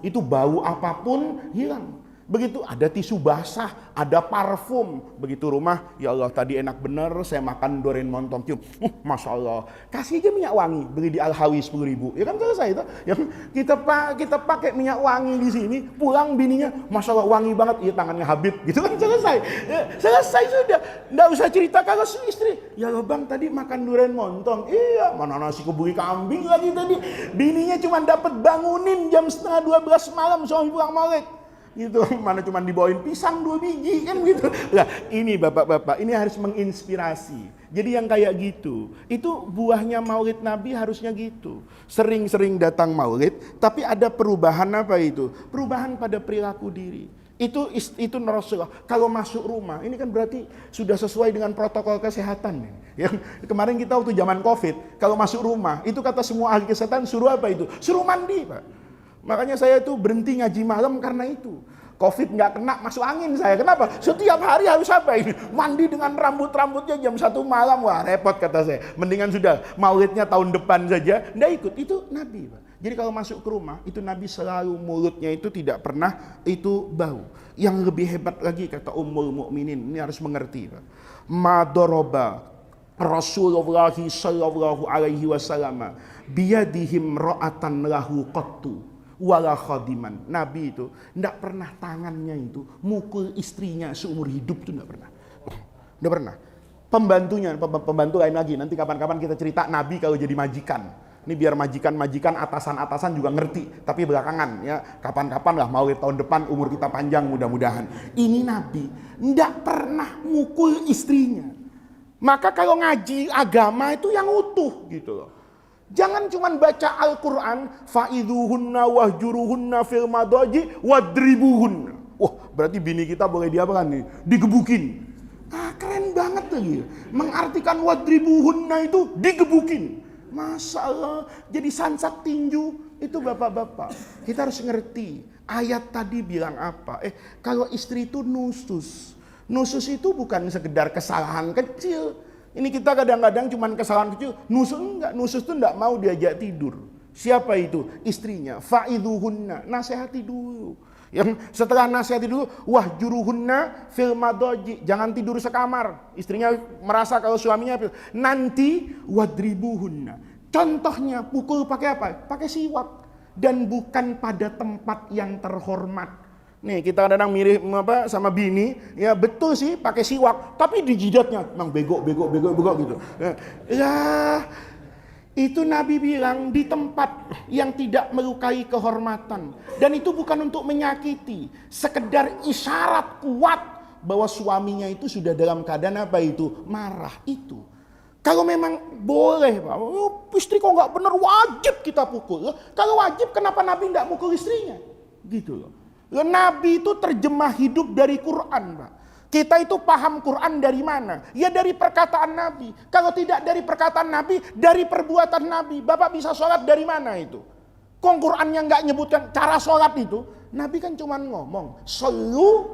itu bau apapun hilang. Begitu ada tisu basah, ada parfum. Begitu rumah, ya Allah tadi enak bener saya makan durian montong cium. Masya Allah. Kasih aja minyak wangi, beli di Al-Hawi 10.000. Ya kan selesai itu. Yang kita pakai minyak wangi di sini, pulang bininya, Masya Allah wangi banget. Iya tangannya Habib. Gitu kan selesai. Ya, selesai sudah. Nggak usah cerita kalau istri. Ya Allah bang tadi makan durian montong. Iya, mana nasi kebuli kambing lagi tadi. Bininya cuma dapat bangunin jam setengah 12 malam suami pulang maulid. Gitu, mana cuma dibawain pisang 2 biji kan gitu. Nah, ini bapak-bapak, ini harus menginspirasi. Jadi yang kayak gitu, itu buahnya maulid Nabi harusnya gitu. Sering-sering datang maulid, tapi ada perubahan apa itu? Perubahan pada perilaku diri. Itu Rasulullah. Kalau masuk rumah, ini kan berarti sudah sesuai dengan protokol kesehatan. Yang kemarin kita waktu zaman Covid, kalau masuk rumah, itu kata semua ahli kesehatan suruh apa itu? Suruh mandi, Pak. Makanya saya itu berhenti ngaji malam karena itu. Covid nggak kena masuk angin saya. Kenapa? Setiap hari harus apa ini? Mandi dengan rambut-rambutnya jam 1 malam. Wah repot kata saya. Mendingan sudah maulidnya tahun depan saja. Nggak ikut. Itu Nabi, Pak. Jadi kalau masuk ke rumah, itu Nabi selalu mulutnya itu tidak pernah itu bau. Yang lebih hebat lagi kata Ummul Mukminin. Ini harus mengerti, Pak. Madoroba Rasulullah sallallahu alaihi wasallam biyadihim ra'atan lahu qattu wala khadiman. Nabi itu tidak pernah tangannya itu mukul istrinya seumur hidup, itu tidak pernah. Tidak pernah. Pembantu lain lagi. Nanti kapan-kapan kita cerita Nabi kalau jadi majikan. Ini biar majikan-majikan atasan-atasan juga ngerti. Tapi belakangan ya, kapan-kapan lah maulid tahun depan umur kita panjang mudah-mudahan. Ini Nabi tidak pernah mukul istrinya. Maka kalau ngaji agama itu yang utuh gitu loh. Jangan cuma baca Al-Quran, fa'idhuhunna wahjuruhunna fil madaji wadribuhunna. Wah, berarti bini kita boleh diapakan nih? Digebukin. Ah, keren banget lagi. Mengartikan wadribuhunna itu digebukin. Masya Allah, jadi sansak tinju. Itu bapak-bapak. Kita harus ngerti. Ayat tadi bilang apa? Kalau istri itu nusus. Nusus itu bukan sekedar kesalahan kecil. Ini kita kadang-kadang cuma kesalahan kecil, nusus itu enggak mau diajak tidur. Siapa itu? Istrinya. Fa'idhuhunna, nasihati dulu. Yang setelah nasihati dulu, wahjuruhunna fil madaji, jangan tidur sekamar. Istrinya merasa kalau suaminya nanti wadribuhunna. Contohnya pukul pakai apa? Pakai siwak dan bukan pada tempat yang terhormat. Nih kita kadang mirip apa sama bini, ya betul sih pakai siwak, tapi di jidatnya memang bego gitu. Ya itu Nabi bilang di tempat yang tidak melukai kehormatan, dan itu bukan untuk menyakiti, sekedar isyarat kuat bahwa suaminya itu sudah dalam keadaan apa itu marah itu. Kalau memang boleh, Pak, istri kok nggak benar wajib kita pukul. Kalau wajib kenapa Nabi nggak mukul istrinya? Gitu loh. Nabi itu terjemah hidup dari Quran, Pak. Kita itu paham Quran dari mana? Ya dari perkataan Nabi. Kalau tidak dari perkataan Nabi, dari perbuatan Nabi. Bapak bisa sholat dari mana itu? Kok Qurannya nggak nyebutkan cara sholat itu? Nabi kan cuma ngomong, "Shollu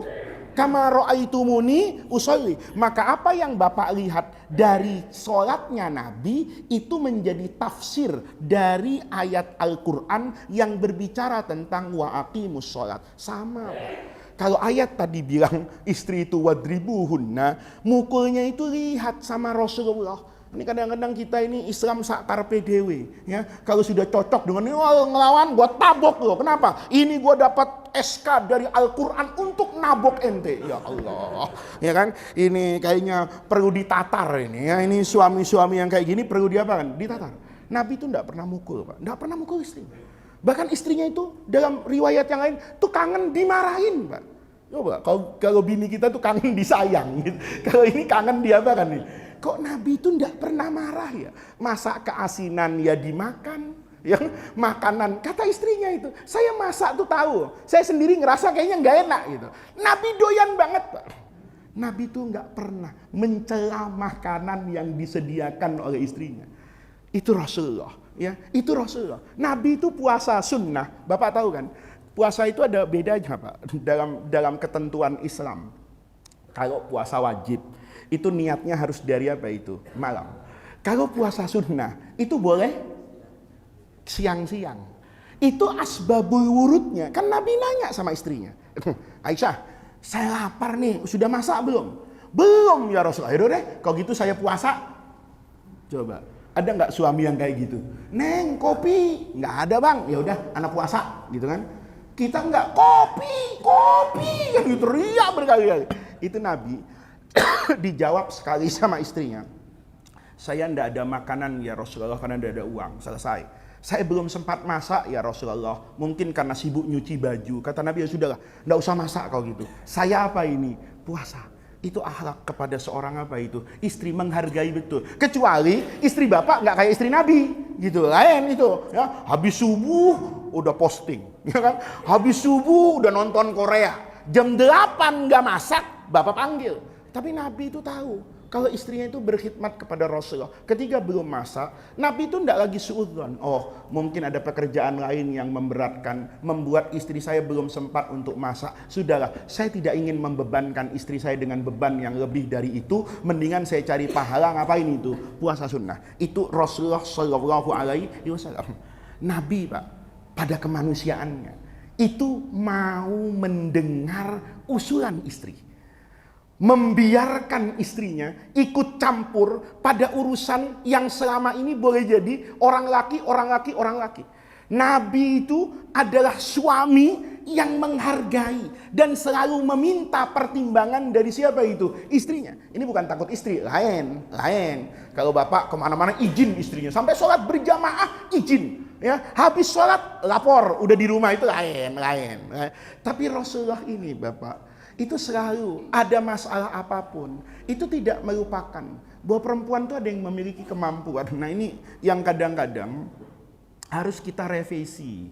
kama ra'aitumuni usolli." Maka apa yang Bapak lihat dari sholatnya Nabi itu menjadi tafsir dari ayat Al-Quran yang berbicara tentang wa aqimus sholat. Sama, Pak. Kalau ayat tadi bilang istri itu wadribuhunna, mukulnya itu lihat sama Rasulullah. Ini kadang-kadang kita ini Islam sakar PDW, ya. Kalau sudah cocok dengan ini, ngelawan, gue tabok loh. Kenapa? Ini gue dapat SK dari Al-Quran untuk nabok ente. Ya Allah, ya kan? Ini kayaknya perlu ditatar ini, ya. Ini suami-suami yang kayak gini perlu diapakan? Ditatar. Nabi itu tidak pernah mukul, Pak. Tidak pernah mukul istri. Bahkan istrinya itu dalam riwayat yang lain tuh kangen dimarahin, Pak. Coba, kalau bini kita tuh kangen disayang, gitu. Kalau ini kangen diapakan nih? Kok Nabi itu tidak pernah marah ya? Masak keasinan ya dimakan, yang makanan kata istrinya itu. Saya masak tuh tahu, saya sendiri ngerasa kayaknya nggak enak gitu. Nabi doyan banget, Pak. Nabi itu nggak pernah mencela makanan yang disediakan oleh istrinya. Itu Rasulullah, ya. Itu Rasulullah. Nabi itu puasa sunnah, Bapak tahu kan? Puasa itu ada bedanya, Pak, dalam ketentuan Islam. Kalau puasa wajib itu niatnya harus dari apa itu? Malam. Kalau puasa sunnah itu boleh siang-siang. Itu asbabul wurudnya. Kan Nabi nanya sama istrinya. Aisyah, saya lapar nih, sudah masak belum? Belum ya Rasulullah. Yaudah deh, kalau gitu saya puasa. Coba, ada nggak suami yang kayak gitu? Neng, kopi. Nggak ada bang, ya udah anak puasa gitu kan. Kita nggak, kopi yang gitu, teriak berkali-kali. Itu Nabi dijawab sekali sama istrinya, saya ndak ada makanan ya Rasulullah karena ndak ada uang. Selesai. Saya belum sempat masak ya Rasulullah, mungkin karena sibuk nyuci baju. Kata Nabi, ya sudahlah, ndak usah masak kalau gitu. Saya apa ini? Puasa. Itu akhlak kepada seorang apa itu? Istri menghargai betul. Kecuali istri bapak nggak kayak istri Nabi, gitu. Lain itu. Ya, habis subuh udah posting, ya kan? Habis subuh udah nonton Korea. Jam 8 nggak masak, bapak panggil. Tapi Nabi itu tahu kalau istrinya itu berkhidmat kepada Rasulullah. Ketika belum masak, Nabi itu tidak lagi suudzon. Oh, mungkin ada pekerjaan lain yang memberatkan, membuat istri saya belum sempat untuk masak. Sudahlah, saya tidak ingin membebankan istri saya dengan beban yang lebih dari itu. Mendingan saya cari pahala, ngapain itu? Puasa sunnah. Itu Rasulullah Shallallahu Alaihi Wasallam. Nabi Pak, pada kemanusiaannya itu mau mendengar usulan istri, membiarkan istrinya ikut campur pada urusan yang selama ini boleh jadi orang laki. Nabi itu adalah suami yang menghargai dan selalu meminta pertimbangan dari siapa itu? Istrinya. Ini bukan takut istri, lain. Kalau bapak kemana-mana izin istrinya, sampai sholat berjamaah izin. Ya, habis sholat lapor, udah di rumah itu lain. Tapi Rasulullah ini bapak, itu selalu ada masalah apapun, itu tidak melupakan bahwa perempuan itu ada yang memiliki kemampuan. Nah ini yang kadang-kadang harus kita revisi.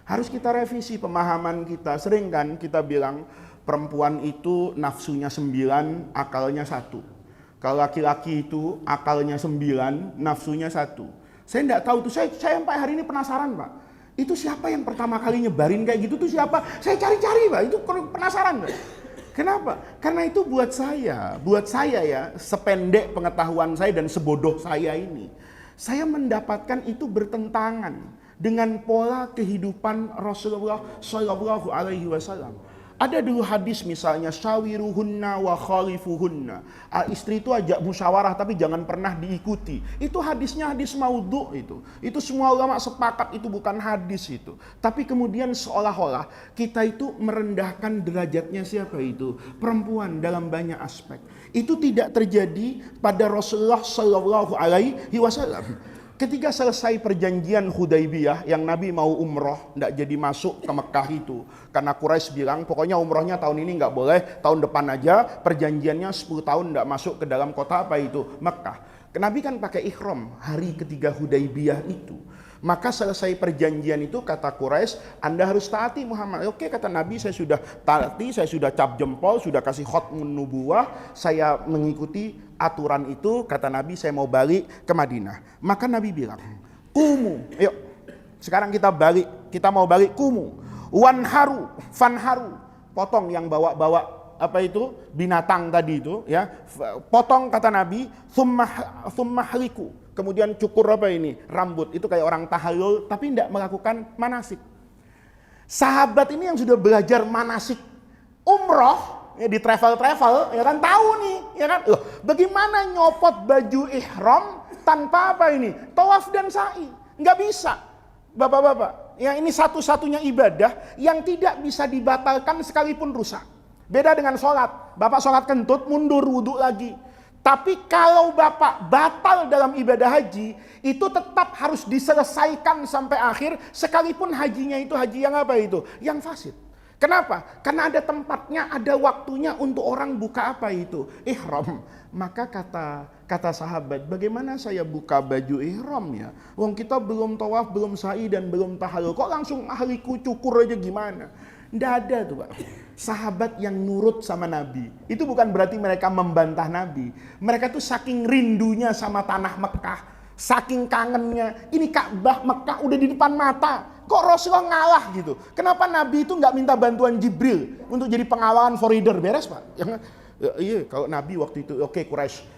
Harus kita revisi pemahaman kita. Sering kan kita bilang perempuan itu nafsunya 9, akalnya 1. Kalau laki-laki itu akalnya 9, nafsunya 1. Saya tidak tahu tuh, saya sampai hari ini penasaran Pak. Itu siapa yang pertama kali nyebarin kayak gitu tuh siapa? Saya cari-cari Pak, itu penasaran Pak. Kenapa? Karena itu buat saya ya, sependek pengetahuan saya dan sebodoh saya ini, saya mendapatkan itu bertentangan dengan pola kehidupan Rasulullah Shallallahu Alaihi Wasallam. Ada dulu hadis misalnya, syawiruhunna wa khalifuhunna. Istri itu ajak musyawarah tapi jangan pernah diikuti. Itu hadisnya hadis maudhu itu. Itu semua ulama sepakat itu bukan hadis itu. Tapi kemudian seolah-olah kita itu merendahkan derajatnya siapa itu? Perempuan dalam banyak aspek. Itu tidak terjadi pada Rasulullah Shallallahu Alaihi Wasallam. Ketika selesai perjanjian Hudaibiyah yang Nabi mau umroh, tidak jadi masuk ke Mekah itu. Karena Quraisy bilang, pokoknya umrohnya tahun ini nggak boleh, tahun depan aja, perjanjiannya 10 tahun tidak masuk ke dalam kota apa itu? Mekah. Nabi kan pakai ihram hari ketiga Hudaibiyah itu. Maka selesai perjanjian itu kata Quraisy, Anda harus taati Muhammad. Oke kata Nabi, saya sudah taati, saya sudah cap jempol, sudah kasih khotmun nubuwah, saya mengikuti aturan itu. Kata Nabi, saya mau balik ke Madinah. Maka Nabi bilang, kumu, yuk sekarang kita balik, kita mau balik, kumu, wanharu, fanharu, potong yang bawa-bawa apa itu binatang tadi itu ya, potong kata Nabi, thumma haliku, kemudian cukur apa ini rambut. Itu kayak orang tahallul tapi tidak melakukan manasik. Sahabat ini yang sudah belajar manasik umroh ya, di travel ya kan, tahu nih ya kan, loh bagaimana nyopot baju ihram tanpa apa ini tawaf dan sa'i, nggak bisa bapak-bapak ya. Ini satu-satunya ibadah yang tidak bisa dibatalkan sekalipun rusak. Beda dengan sholat, bapak sholat kentut mundur wudhu lagi. Tapi kalau bapak batal dalam ibadah haji, itu tetap harus diselesaikan sampai akhir, sekalipun hajinya itu haji yang apa itu? Yang fasid. Kenapa? Karena ada tempatnya, ada waktunya untuk orang buka apa itu? Ihram. Maka kata sahabat, bagaimana saya buka baju ihram ya? Wong kita belum tawaf, belum sa'i dan belum tahallul. Kok langsung ahliku cukur aja gimana? Tidak ada tuh Pak. Sahabat yang nurut sama Nabi. Itu bukan berarti mereka membantah Nabi. Mereka tuh saking rindunya sama tanah Mekah, saking kangennya. Ini Ka'bah Mekah udah di depan mata. Kok Rasulullah ngalah gitu? Kenapa Nabi itu nggak minta bantuan Jibril untuk jadi pengawalan foreider? Beres Pak. Iya, kalau Nabi waktu itu, oke Quraisy,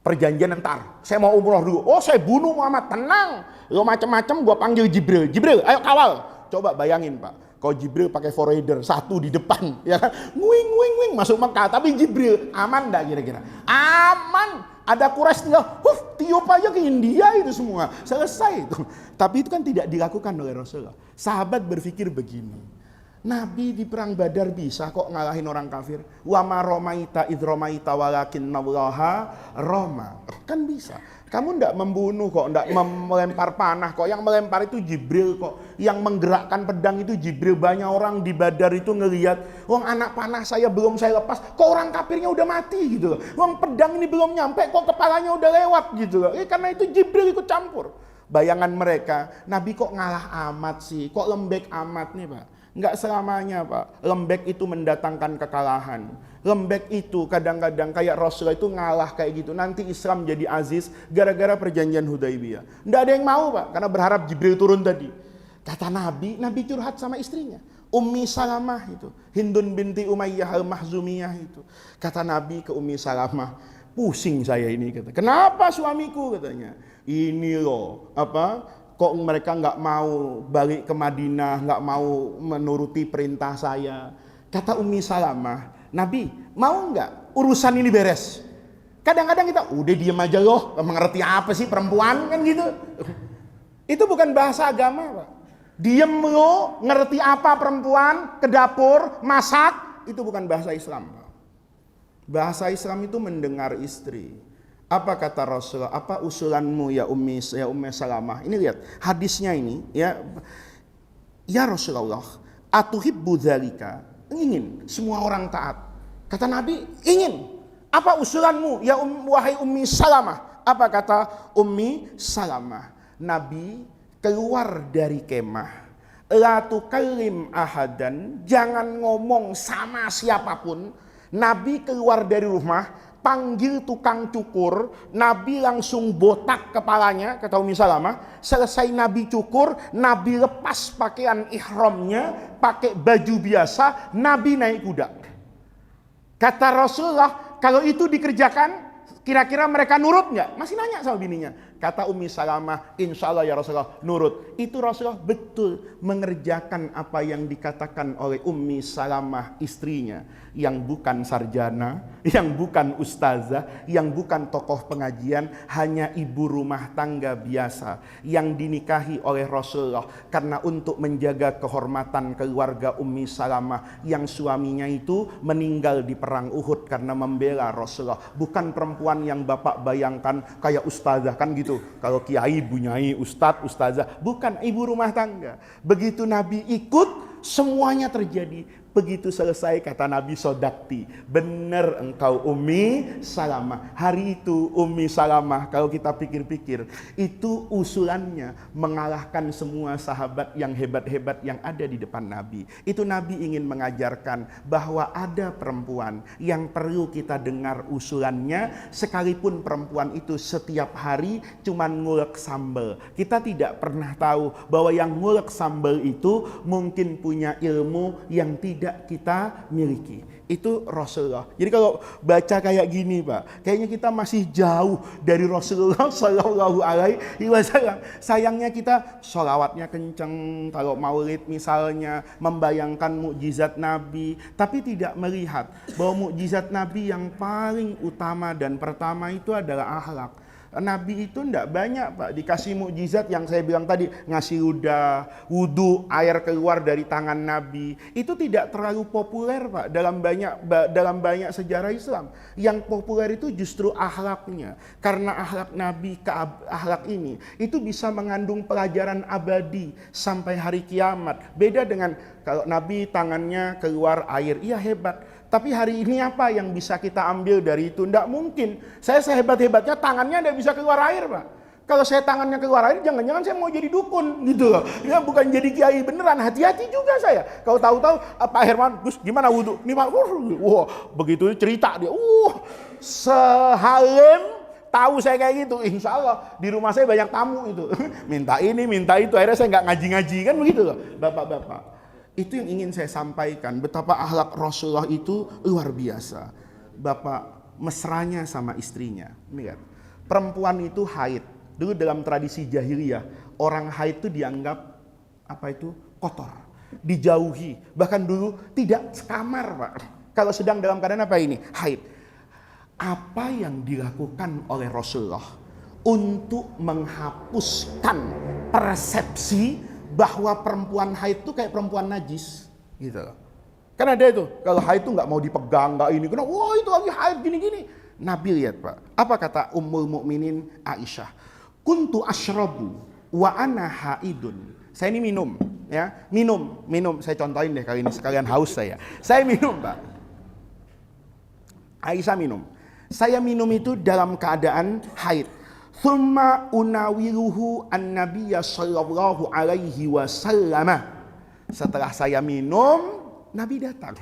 perjanjian ntar. Saya mau umroh dulu. Oh saya bunuh Muhammad, tenang. Lo macam-macam gua panggil Jibril. Jibril, ayo kawal. Coba bayangin Pak. Kalau Jibril pakai forerunner satu di depan, ya kan? Nguing masuk Mekah. Tapi Jibril aman enggak kira-kira? Aman. Ada Quraisy tinggal, tiup aja ke India itu semua. Selesai itu. Tapi itu kan tidak dilakukan oleh Rasulullah. Sahabat berpikir begini. Nabi di perang Badar bisa kok ngalahin orang kafir. Wa ma romaita id romaita walakinnallaha roma. Kan bisa. Kamu ndak membunuh kok, ndak melempar panah kok. Yang melempar itu Jibril kok. Yang menggerakkan pedang itu Jibril. Banyak orang di Badar itu ngelihat, wong anak panah saya belum saya lepas, kok orang kafirnya udah mati gitu loh. Wong pedang ini belum nyampe, kok kepalanya udah lewat gitu loh. Karena itu Jibril ikut campur. Bayangan mereka, Nabi kok ngalah amat sih, kok lembek amat nih Pak. Enggak selamanya Pak, lembek itu mendatangkan kekalahan. Lembek itu kadang-kadang kayak Rasulullah itu ngalah kayak gitu. Nanti Islam jadi aziz gara-gara perjanjian Hudaibiyah. Enggak ada yang mau Pak, karena berharap Jibril turun tadi. Kata Nabi curhat sama istrinya. Ummi Salamah itu, Hindun binti Umayyah al-Mahzumiyah itu. Kata Nabi ke Ummi Salamah, pusing saya ini kata. Kenapa suamiku katanya? Ini loh, kok mereka nggak mau balik ke Madinah, nggak mau menuruti perintah saya. Kata Ummi Salamah, Nabi mau nggak urusan ini beres? Kadang-kadang kita udah diem aja loh, mengerti apa sih perempuan kan gitu. Itu bukan bahasa agama Pak. Diem lo, ngerti apa perempuan, ke dapur, masak, itu bukan bahasa Islam Pak. Bahasa Islam itu mendengar istri. Apa kata Rasulullah? Apa usulanmu ya Ummi Salamah? Ini lihat hadisnya ini ya. Ya Rasulullah, atuhibbu dzalika? Ingin semua orang taat. Kata Nabi, ingin. Apa usulanmu ya wahai Ummi Salamah? Apa kata Ummi Salamah? Nabi keluar dari kemah. La tukallim ahadan, jangan ngomong sama siapapun. Nabi keluar dari rumah, panggil tukang cukur, Nabi langsung botak kepalanya, kata Ummi Salamah. Selesai Nabi cukur, Nabi lepas pakaian ihramnya, pakai baju biasa, Nabi naik kuda. Kata Rasulullah, kalau itu dikerjakan, kira-kira mereka nurut nggak? Masih nanya sama bininya. Kata Ummi Salamah, insya Allah ya Rasulullah nurut. Itu Rasulullah betul mengerjakan apa yang dikatakan oleh Ummi Salamah istrinya. Yang bukan sarjana, yang bukan ustazah, yang bukan tokoh pengajian, hanya ibu rumah tangga biasa. Yang dinikahi oleh Rasulullah. Karena untuk menjaga kehormatan keluarga Ummi Salamah yang suaminya itu meninggal di perang Uhud karena membela Rasulullah. Bukan perempuan yang Bapak bayangkan kayak ustazah kan gitu. Kalau kiai, bunyai, ustadz, ustazah, bukan, ibu rumah tangga. Begitu Nabi ikut, semuanya terjadi. Begitu selesai kata Nabi, sodakti, benar engkau Ummi Salamah. Hari itu Ummi Salamah, kalau kita pikir-pikir, itu usulannya mengalahkan semua sahabat yang hebat-hebat yang ada di depan Nabi. Itu Nabi ingin mengajarkan bahwa ada perempuan yang perlu kita dengar usulannya, sekalipun perempuan itu setiap hari cuman ngulek sambal. Kita tidak pernah tahu bahwa yang ngulek sambal itu mungkin punya ilmu yang tidak kita miliki. Itu Rasulullah. Jadi kalau baca kayak gini Pak, kayaknya kita masih jauh dari Rasulullah Shallallahu Alaihi Wasallam. Sayangnya kita sholawatnya kenceng, kalau maulid misalnya membayangkan mukjizat Nabi, tapi tidak melihat bahwa mukjizat Nabi yang paling utama dan pertama itu adalah akhlak. Nabi itu enggak banyak Pak dikasih mukjizat yang saya bilang tadi, ngasih ludah, wudu, air keluar dari tangan Nabi. Itu tidak terlalu populer Pak dalam banyak sejarah Islam. Yang populer itu justru akhlaknya. Karena akhlak Nabi, akhlak ini itu bisa mengandung pelajaran abadi sampai hari kiamat. Beda dengan kalau Nabi tangannya keluar air, iya hebat. Tapi hari ini apa yang bisa kita ambil dari itu? Tidak mungkin. Saya sehebat-hebatnya tangannya tidak bisa keluar air Pak. Kalau saya tangannya keluar air, jangan-jangan saya mau jadi dukun gitu loh. Ya bukan jadi kiai beneran. Hati-hati juga saya. Kalau tahu-tahu Pak Herman, Gus gimana wudhu? Nih Pak, wah begitu cerita dia. Sehalim tahu saya kayak gitu. Insya Allah di rumah saya banyak tamu itu. Minta ini, minta itu. Akhirnya saya nggak ngaji-ngaji kan begitu loh, bapak-bapak. Itu yang ingin saya sampaikan, betapa akhlak Rasulullah itu luar biasa. Bapak mesranya sama istrinya. Lihat, perempuan itu haid. Dulu dalam tradisi jahiliyah, orang haid itu dianggap kotor. dijauhi. Bahkan dulu tidak sekamar Pak. Kalau sedang dalam keadaan apa ini? Haid. Apa yang dilakukan oleh Rasulullah untuk menghapuskan persepsi bahwa perempuan haid itu kayak perempuan najis gitu loh. Kan ada itu, kalau haid itu nggak mau dipegang, nggak ini, kena, wah itu lagi haid gini-gini. Nabi lihat Pak, apa kata Ummul Mukminin Aisyah? Kuntu asyrabu wa ana haidun. Saya ini minum, ya, minum. Saya contohin deh kali ini sekalian haus saya. Saya minum Pak. Aisyah minum. Saya minum itu dalam keadaan haid. Thumma unawiruhu an-nabiyya sallallahu alaihi wasallam. Setelah saya minum, Nabi datang.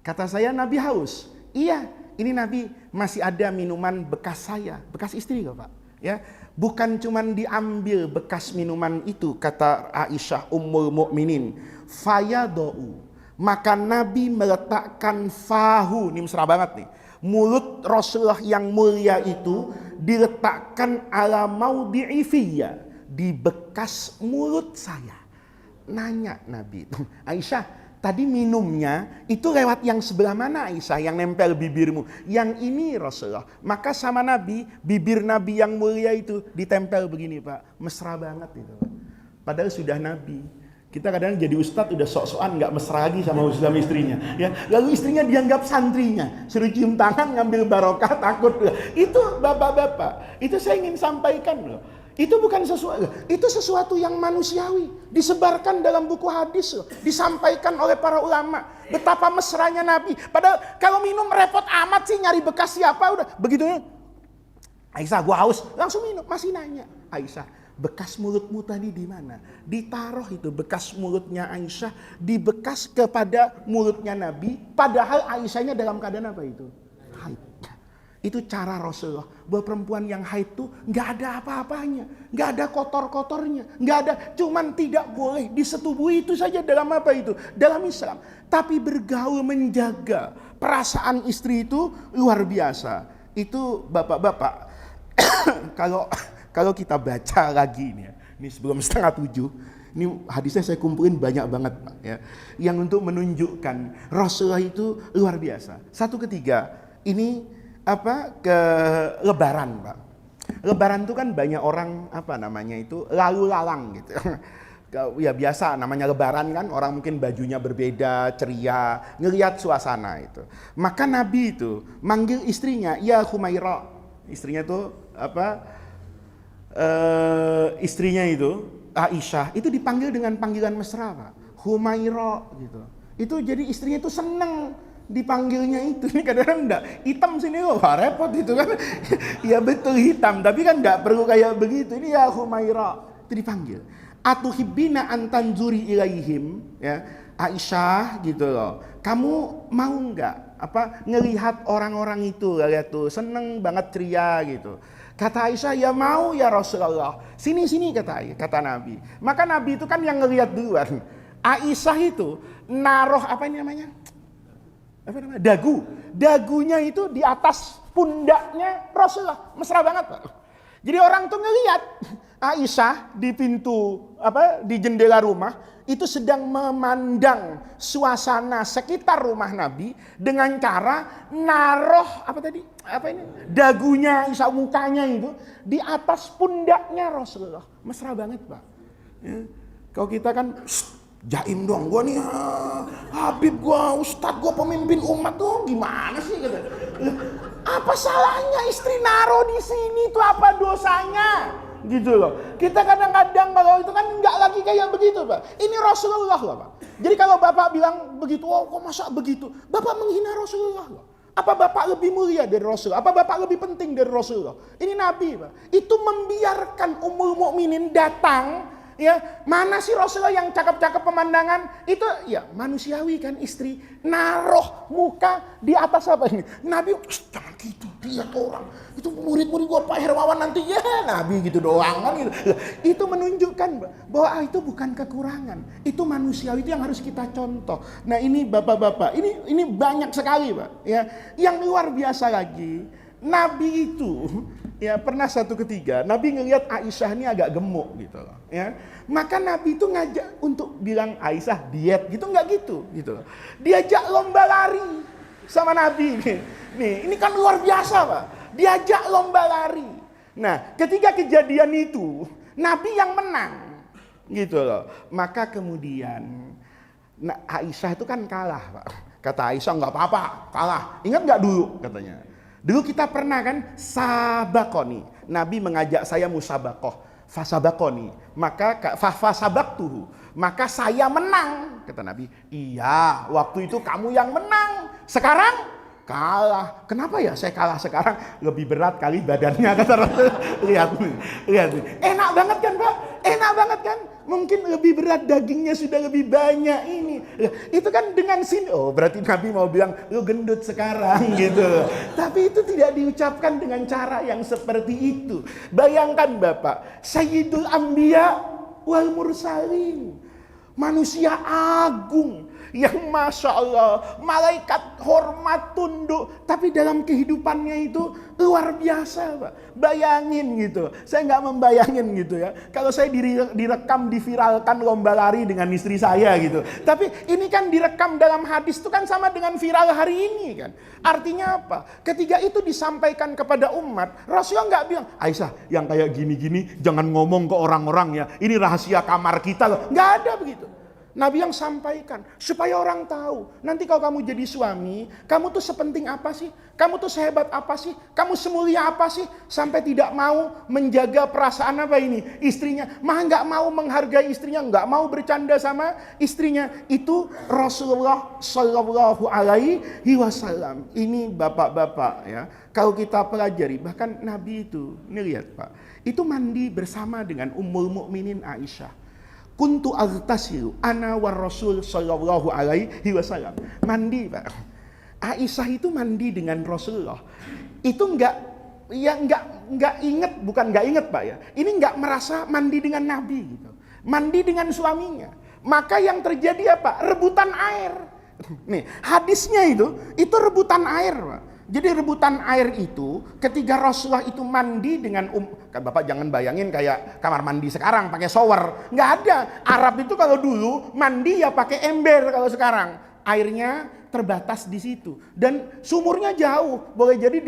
Kata saya, Nabi haus. Iya, ini Nabi masih ada minuman bekas saya, bekas istri loh Pak. Ya, bukan cuman diambil bekas minuman itu, kata Aisyah Ummul Mukminin. Fayadau. Maka Nabi meletakkan fahu, ini mesra banget nih. Mulut Rasulullah yang mulia itu diletakkan ala maudhi'i fiyya, di bekas mulut saya. Nanya Nabi itu, Aisyah, tadi minumnya itu lewat yang sebelah mana Aisyah, yang nempel bibirmu? Yang ini Rasulullah. Maka sama Nabi, bibir Nabi yang mulia itu ditempel begini Pak. Mesra banget itu. Padahal sudah Nabi. Kita kadang jadi ustadz udah sok-sokan nggak mesra lagi sama istrinya. Ya, lalu istrinya dianggap santrinya, suruh cium tangan ngambil barokah takut. Itu bapak-bapak. Itu saya ingin sampaikan loh. Itu bukan sesuatu, itu sesuatu yang manusiawi, disebarkan dalam buku hadis loh, disampaikan oleh para ulama. Betapa mesranya Nabi. Padahal kalau minum repot amat sih, nyari bekas siapa udah begitu. Aisyah, gua haus, langsung minum. Masih nanya, Aisyah, bekas mulutmu tadi di mana? Ditaruh itu bekas mulutnya Aisyah, dibekas kepada mulutnya Nabi. Padahal Aisyahnya dalam keadaan apa itu? Haid. Itu cara Rasulullah, bahwa perempuan yang haid itu nggak ada apa-apanya, nggak ada kotor-kotornya, nggak ada, cuman tidak boleh disetubuhi itu saja dalam apa itu? Dalam Islam. Tapi bergaul menjaga perasaan istri itu luar biasa. Itu bapak-bapak, kalau kita baca lagi nih, ini sebelum 6:30, ini hadisnya saya kumpulin banyak banget Pak, ya, yang untuk menunjukkan Rasulullah itu luar biasa. Satu ketiga, ini ke Lebaran Pak. Lebaran itu kan banyak orang lalu lalang gitu. Ya biasa namanya Lebaran kan, orang mungkin bajunya berbeda, ceria, ngelihat suasana itu. Maka Nabi itu manggil istrinya, ya Humaira. Istrinya itu istrinya itu Aisyah itu dipanggil dengan panggilan mesra Pak. Humaira gitu. Itu jadi istrinya itu seneng dipanggilnya itu. Ini kadang-kadang enggak hitam sini, wah repot itu kan. Ya betul hitam, tapi kan enggak perlu kayak begitu. Ini ya Humaira, itu dipanggil. Atuhibbina antanzuri ilaihim, ya Aisyah gitu loh. Kamu mau enggak ngelihat orang-orang itu, lihat tuh seneng banget ceria gitu. Kata Aisyah, ya mau ya Rasulullah. Sini kata Nabi. Maka Nabi itu kan yang ngelihat duluan. Aisyah itu naruh dagunya itu di atas pundaknya Rasulullah. Mesra banget Pak. Jadi orang tuh ngelihat Aisyah di pintu di jendela rumah itu sedang memandang suasana sekitar rumah Nabi dengan cara naruh dagunya Aisyah, mukanya itu di atas pundaknya Rasulullah. Mesra banget Pak. Ya. Kalau kita kan jaim dong, gue nih Habib, gue Ustadz, gue pemimpin umat tuh gimana sih gitu. Apa salahnya istri naruh di sini tuh, apa dosanya gitu loh. Kita kadang-kadang kalau itu kan nggak lagi kayak begitu Pak. Ini Rasulullah loh Pak. Jadi kalau Bapak bilang begitu, oh kok masa begitu, Bapak menghina Rasulullah loh. Apa Bapak lebih mulia dari Rasulullah? Apa Bapak lebih penting dari Rasulullah? Ini Nabi Pak. Itu membiarkan Ummul Mukminin datang. Ya, mana sih Rasulullah yang cakep-cakep pemandangan? Itu ya manusiawi kan, istri naruh muka di atas apa ini? Nabi, jangan gitu, lihat orang. Itu murid-murid gua Pak Hermawan nanti ya Nabi gitu doang kan gitu. Itu menunjukkan bahwa itu bukan kekurangan. Itu manusiawi, itu yang harus kita contoh. Nah, ini Bapak-bapak, ini banyak sekali Pak, ya. Yang luar biasa lagi, Nabi itu Ya, pernah satu ketika Nabi ngelihat Aisyah ini agak gemuk gitu loh, ya. Maka Nabi itu ngajak untuk bilang Aisyah diet gitu, nggak gitu loh. Diajak lomba lari sama Nabi nih. Nih, ini kan luar biasa, Pak. Diajak lomba lari. Nah, ketika kejadian itu Nabi yang menang gitu loh. Maka kemudian Aisyah itu kan kalah, Pak. Kata Aisyah, nggak apa-apa, kalah. Ingat nggak dulu katanya? Dulu kita pernah kan sabakoni. Nabi mengajak saya musabakoh. Fasabakoni. Maka fasabaktuhu. Maka saya menang. Kata Nabi, iya waktu itu kamu yang menang. Sekarang kalah. Kenapa ya saya kalah sekarang? Lebih berat kali badannya, kata Rasul. Lihat. Enak banget kan, Pak? Enak banget kan? Mungkin lebih berat, dagingnya sudah lebih banyak ini. Itu kan dengan sini. Oh, berarti Nabi mau bilang lu gendut sekarang gitu. Tapi itu tidak diucapkan dengan cara yang seperti itu. Bayangkan Bapak, Sayyidul Anbiya wal Mursalin. Manusia agung yang Masya Allah, malaikat hormat tunduk, tapi dalam kehidupannya itu luar biasa, Pak. Bayangin gitu, saya nggak membayangin gitu ya, kalau saya direkam, diviralkan lomba lari dengan istri saya gitu. Tapi ini kan direkam dalam hadis itu kan sama dengan viral hari ini kan. Artinya apa? Ketika itu disampaikan kepada umat, Rasulullah nggak bilang, Aisyah yang kayak gini-gini jangan ngomong ke orang-orang ya, ini rahasia kamar kita loh. Nggak ada begitu. Nabi yang sampaikan supaya orang tahu. Nanti kalau kamu jadi suami, kamu tuh sepenting apa sih? Kamu tuh sehebat apa sih? Kamu semulia apa sih? Sampai tidak mau menjaga perasaan apa ini? Istrinya, malah nggak mau menghargai istrinya, nggak mau bercanda sama istrinya. Itu Rasulullah Shallallahu Alaihi Wasallam. Ini bapak-bapak ya. Kalau kita pelajari, bahkan Nabi itu, ini lihat Pak, itu mandi bersama dengan Ummul Mukminin Aisyah. Kuntu aghtasilu ana war Rasul sallallahu alaihi wasallam. Mandi, Pak. Aisyah itu mandi dengan Rasulullah. Itu enggak inget, bukan enggak inget, Pak ya. Ini enggak merasa mandi dengan Nabi gitu. Mandi dengan suaminya. Maka yang terjadi apa? Rebutan air. Nih, hadisnya itu rebutan air, Pak. Jadi rebutan air itu ketika Rasulullah itu mandi dengan kan Bapak jangan bayangin kayak kamar mandi sekarang pakai shower, nggak ada. Arab itu kalau dulu mandi ya pakai ember, kalau sekarang airnya terbatas di situ dan sumurnya jauh. Boleh jadi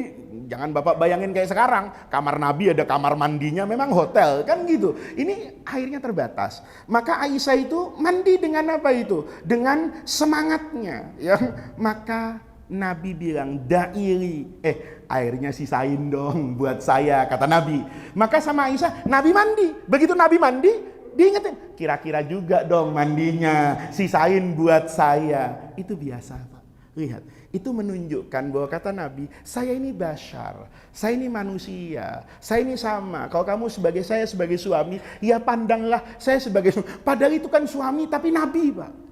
jangan Bapak bayangin kayak sekarang kamar Nabi ada kamar mandinya memang hotel kan gitu. Ini airnya terbatas. Maka Aisyah itu mandi dengan apa itu? Dengan semangatnya ya. Maka Nabi bilang, daili, airnya sisain dong buat saya, kata Nabi. Maka sama Aisyah, Nabi mandi. Begitu Nabi mandi, diingetin, kira-kira juga dong mandinya, sisain buat saya. Itu biasa, Pak. Lihat, itu menunjukkan bahwa kata Nabi, saya ini bashar, saya ini manusia, saya ini sama. Kalau kamu sebagai saya sebagai suami, ya pandanglah saya sebagai suami. Padahal itu kan suami, tapi Nabi, Pak.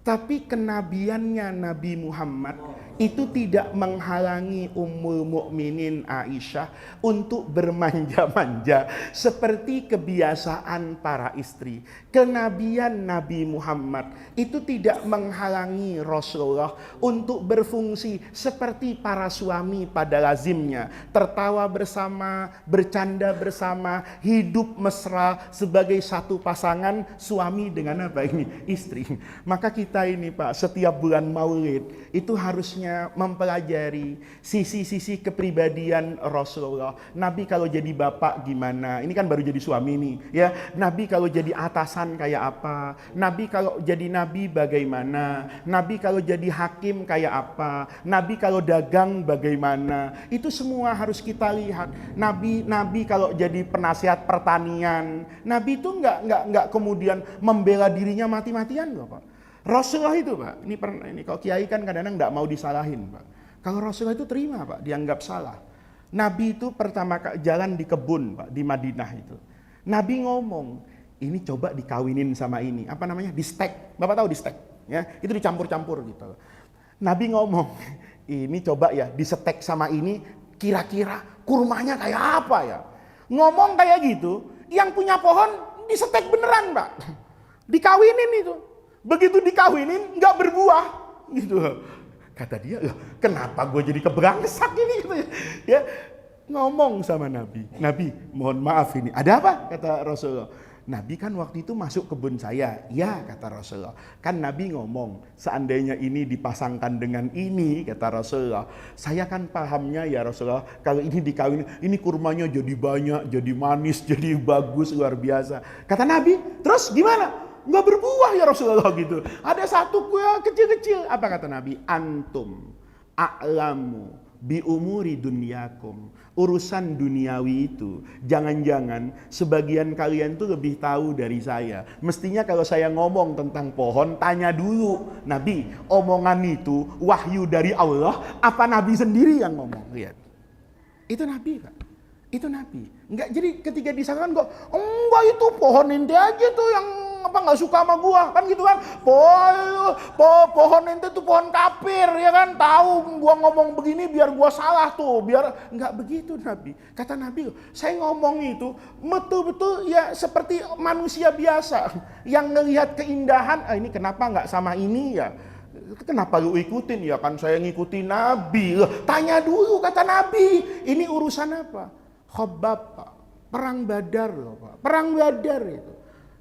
Tapi kenabiannya Nabi Muhammad itu tidak menghalangi Ummul Mukminin Aisyah untuk bermanja-manja seperti kebiasaan para istri. Kenabian Nabi Muhammad itu tidak menghalangi Rasulullah untuk berfungsi seperti para suami pada lazimnya. Tertawa bersama, bercanda bersama, hidup mesra sebagai satu pasangan suami dengan apa ini? Istri. Maka kita ini Pak, setiap bulan Maulid itu harusnya mempelajari sisi-sisi kepribadian Rasulullah. Nabi kalau jadi bapak gimana? Ini kan baru jadi suami nih, ya. Nabi kalau jadi atasan kayak apa? Nabi kalau jadi nabi bagaimana? Nabi kalau jadi hakim kayak apa? Nabi kalau dagang bagaimana? Itu semua harus kita lihat. Nabi kalau jadi penasihat pertanian, Nabi itu enggak kemudian membela dirinya mati-matian loh, Pak. Rasulullah itu Pak, ini kalau kiai kan kadang-kadang nggak mau disalahin Pak. Kalau Rasulullah itu terima Pak, dianggap salah. Nabi itu pertama jalan di kebun Pak, di Madinah itu. Nabi ngomong, ini coba dikawinin sama ini, apa namanya, di stek. Bapak tahu di stek? Ya, itu dicampur-campur gitu. Nabi ngomong, ini coba ya disetek sama ini, kira-kira kurmanya kayak apa ya? Ngomong kayak gitu, yang punya pohon disetek beneran Pak, dikawinin itu. Begitu dikawinin nggak berbuah gitu. Kata dia, kenapa gue jadi keberangsak ini gitu ya. ngomong sama Nabi. Nabi, mohon maaf ini. Ada apa? Kata Rasulullah. Nabi kan waktu itu masuk kebun saya. Ya, kata Rasulullah. Kan Nabi ngomong, seandainya ini dipasangkan dengan ini, kata Rasulullah. Saya kan pahamnya ya Rasulullah, kalau ini dikawin, ini kurmanya jadi banyak, jadi manis, jadi bagus, luar biasa. Kata Nabi, terus gimana? Nggak berbuah ya Rasulullah gitu. Ada satu kue kecil-kecil. Apa kata Nabi? Antum a'lamu bi umuri dunyakum. Urusan duniawi itu, jangan-jangan sebagian kalian tuh lebih tahu dari saya. Mestinya kalau saya ngomong tentang pohon, tanya dulu, Nabi, omongan itu wahyu dari Allah apa Nabi sendiri yang ngomong? Lihat, itu Nabi, Pak. Itu Nabi. Enggak, jadi ketika disangkakan kok, enggak, itu pohon ente aja tuh yang apa nggak suka sama gua, kan gitu kan. Pohon ente tuh pohon kafir, ya kan, tahu gua ngomong begini biar gua salah tuh, biar enggak begitu Nabi. Kata Nabi, saya ngomong itu betul-betul ya seperti manusia biasa yang ngelihat keindahan, ini kenapa nggak sama ini ya? Kenapa lu ikutin? Ya kan saya ngikutin Nabi. Tanya dulu, kata Nabi, ini urusan apa? Khobab, Pak. Perang Badar loh, Pak. Perang Badar itu.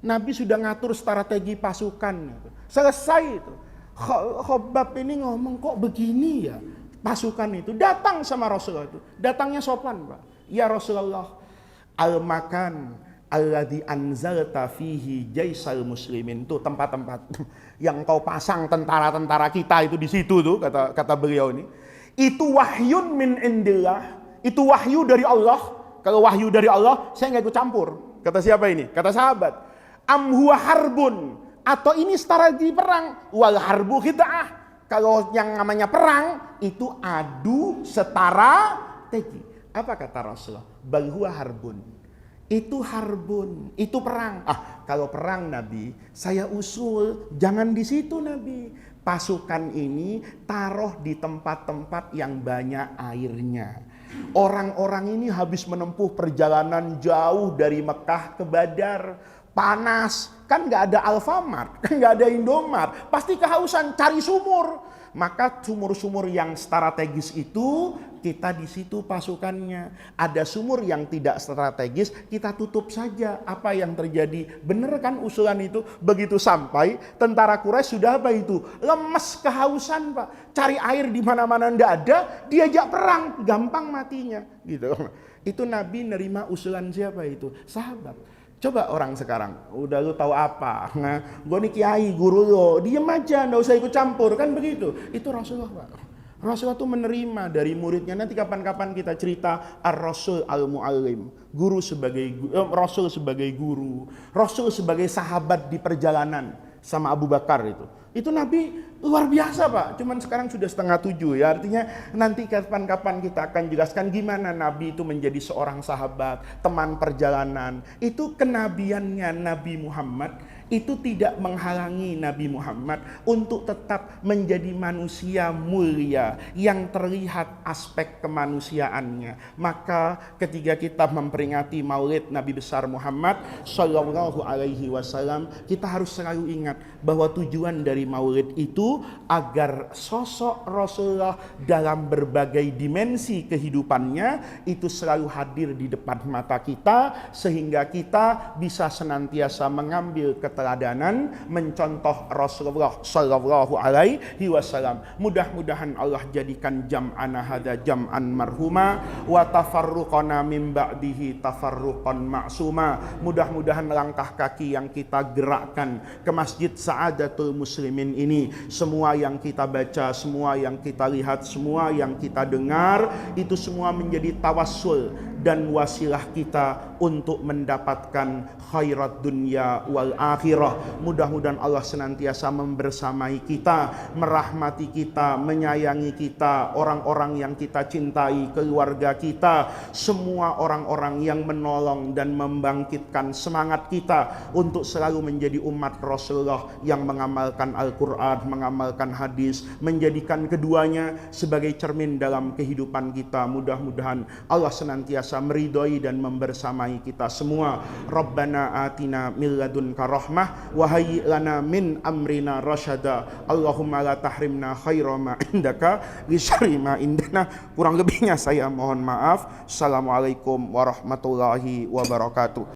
Nabi sudah ngatur strategi pasukan itu. Selesai itu. Khobab ini ngomong, kok begini ya pasukan itu. Datang sama Rasulullah itu. Datangnya sopan, Pak. Ya Rasulullah, al-makan alladzi anzalta fihi jaisal muslimin, itu tempat-tempat yang kau pasang tentara-tentara kita itu di situ tuh, kata beliau ini. Itu wahyun min indillah, itu wahyu dari Allah. Kalau wahyu dari Allah, saya nggak ikut campur. Kata siapa ini? Kata sahabat. Am huwa harbun, atau ini strategi perang. Wal harbu khid'ah. Kalau yang namanya perang itu adu strategi. Apa kata Rasulullah? Bal huwa harbun. Itu harbun, itu perang. Kalau perang Nabi, saya usul jangan di situ Nabi. Pasukan ini taruh di tempat-tempat yang banyak airnya. Orang-orang ini habis menempuh perjalanan jauh dari Mekah ke Badar. Panas, kan nggak ada Alfamart, kan nggak ada Indomart, pasti kehausan, cari sumur. Maka sumur-sumur yang strategis itu kita di situ pasukannya. Ada sumur yang tidak strategis, kita tutup saja. Apa yang terjadi? Bener kan usulan itu? Begitu sampai, tentara Quraisy sudah apa itu? Lemes, kehausan, Pak. Cari air di mana-mana ndak ada, diajak perang, gampang matinya. Gitu. Itu Nabi nerima usulan siapa itu? Sahabat. Coba orang sekarang, udah lu tahu apa? Nah, gue nih kiai, guru lo, diem aja, nggak usah ikut campur, kan begitu. Itu Rasulullah, Pak. Rasulullah tuh menerima dari muridnya. Nanti kapan-kapan kita cerita ar-Rasul al-Mu'allim, guru sebagai Rasul sebagai guru, Rasul sebagai sahabat di perjalanan sama Abu Bakar itu. Itu Nabi luar biasa, Pak. Cuman sekarang sudah 6:30 ya. Artinya nanti kapan-kapan kita akan jelaskan gimana Nabi itu menjadi seorang sahabat, teman perjalanan. Itu kenabiannya Nabi Muhammad itu tidak menghalangi Nabi Muhammad untuk tetap menjadi manusia mulia yang terlihat aspek kemanusiaannya. Maka ketika kita memperingati Maulid Nabi besar Muhammad Shallallahu Alaihi Wasallam, kita harus selalu ingat bahwa tujuan dari Maulid itu agar sosok Rasulullah dalam berbagai dimensi kehidupannya itu selalu hadir di depan mata kita, sehingga kita bisa senantiasa mengambil keteladanan, mencontoh Rasulullah Shallallahu Alaihi Wasallam. Mudah-mudahan Allah jadikan jam'ana hadza jam'an marhuma wa tafarruqana min ba'dihi tafarruqan ma'suma. Mudah-mudahan langkah kaki yang kita gerakkan ke Masjid Sa'adatul Muslimin ini, semua yang kita baca, semua yang kita lihat, semua yang kita dengar, itu semua menjadi tawassul dan wasilah kita untuk mendapatkan khairat dunia wal akhirah. Mudah-mudahan Allah senantiasa membersamai kita, merahmati kita, menyayangi kita, orang-orang yang kita cintai, keluarga kita, semua orang-orang yang menolong dan membangkitkan semangat kita untuk selalu menjadi umat Rasulullah yang mengamalkan Al-Quran, mengamalkan hadis, menjadikan keduanya sebagai cermin dalam kehidupan kita. Mudah-mudahan Allah senantiasa meridhoi dan membersamai menyertai kita semua. Rabbana atina min ladunka rahmah wa hayyi lana min amrina rasyada. Allahumma la tahrimna khaira ma indaka li syarri ma indana. Kurang lebihnya saya mohon maaf. Assalamualaikum warahmatullahi wabarakatuh.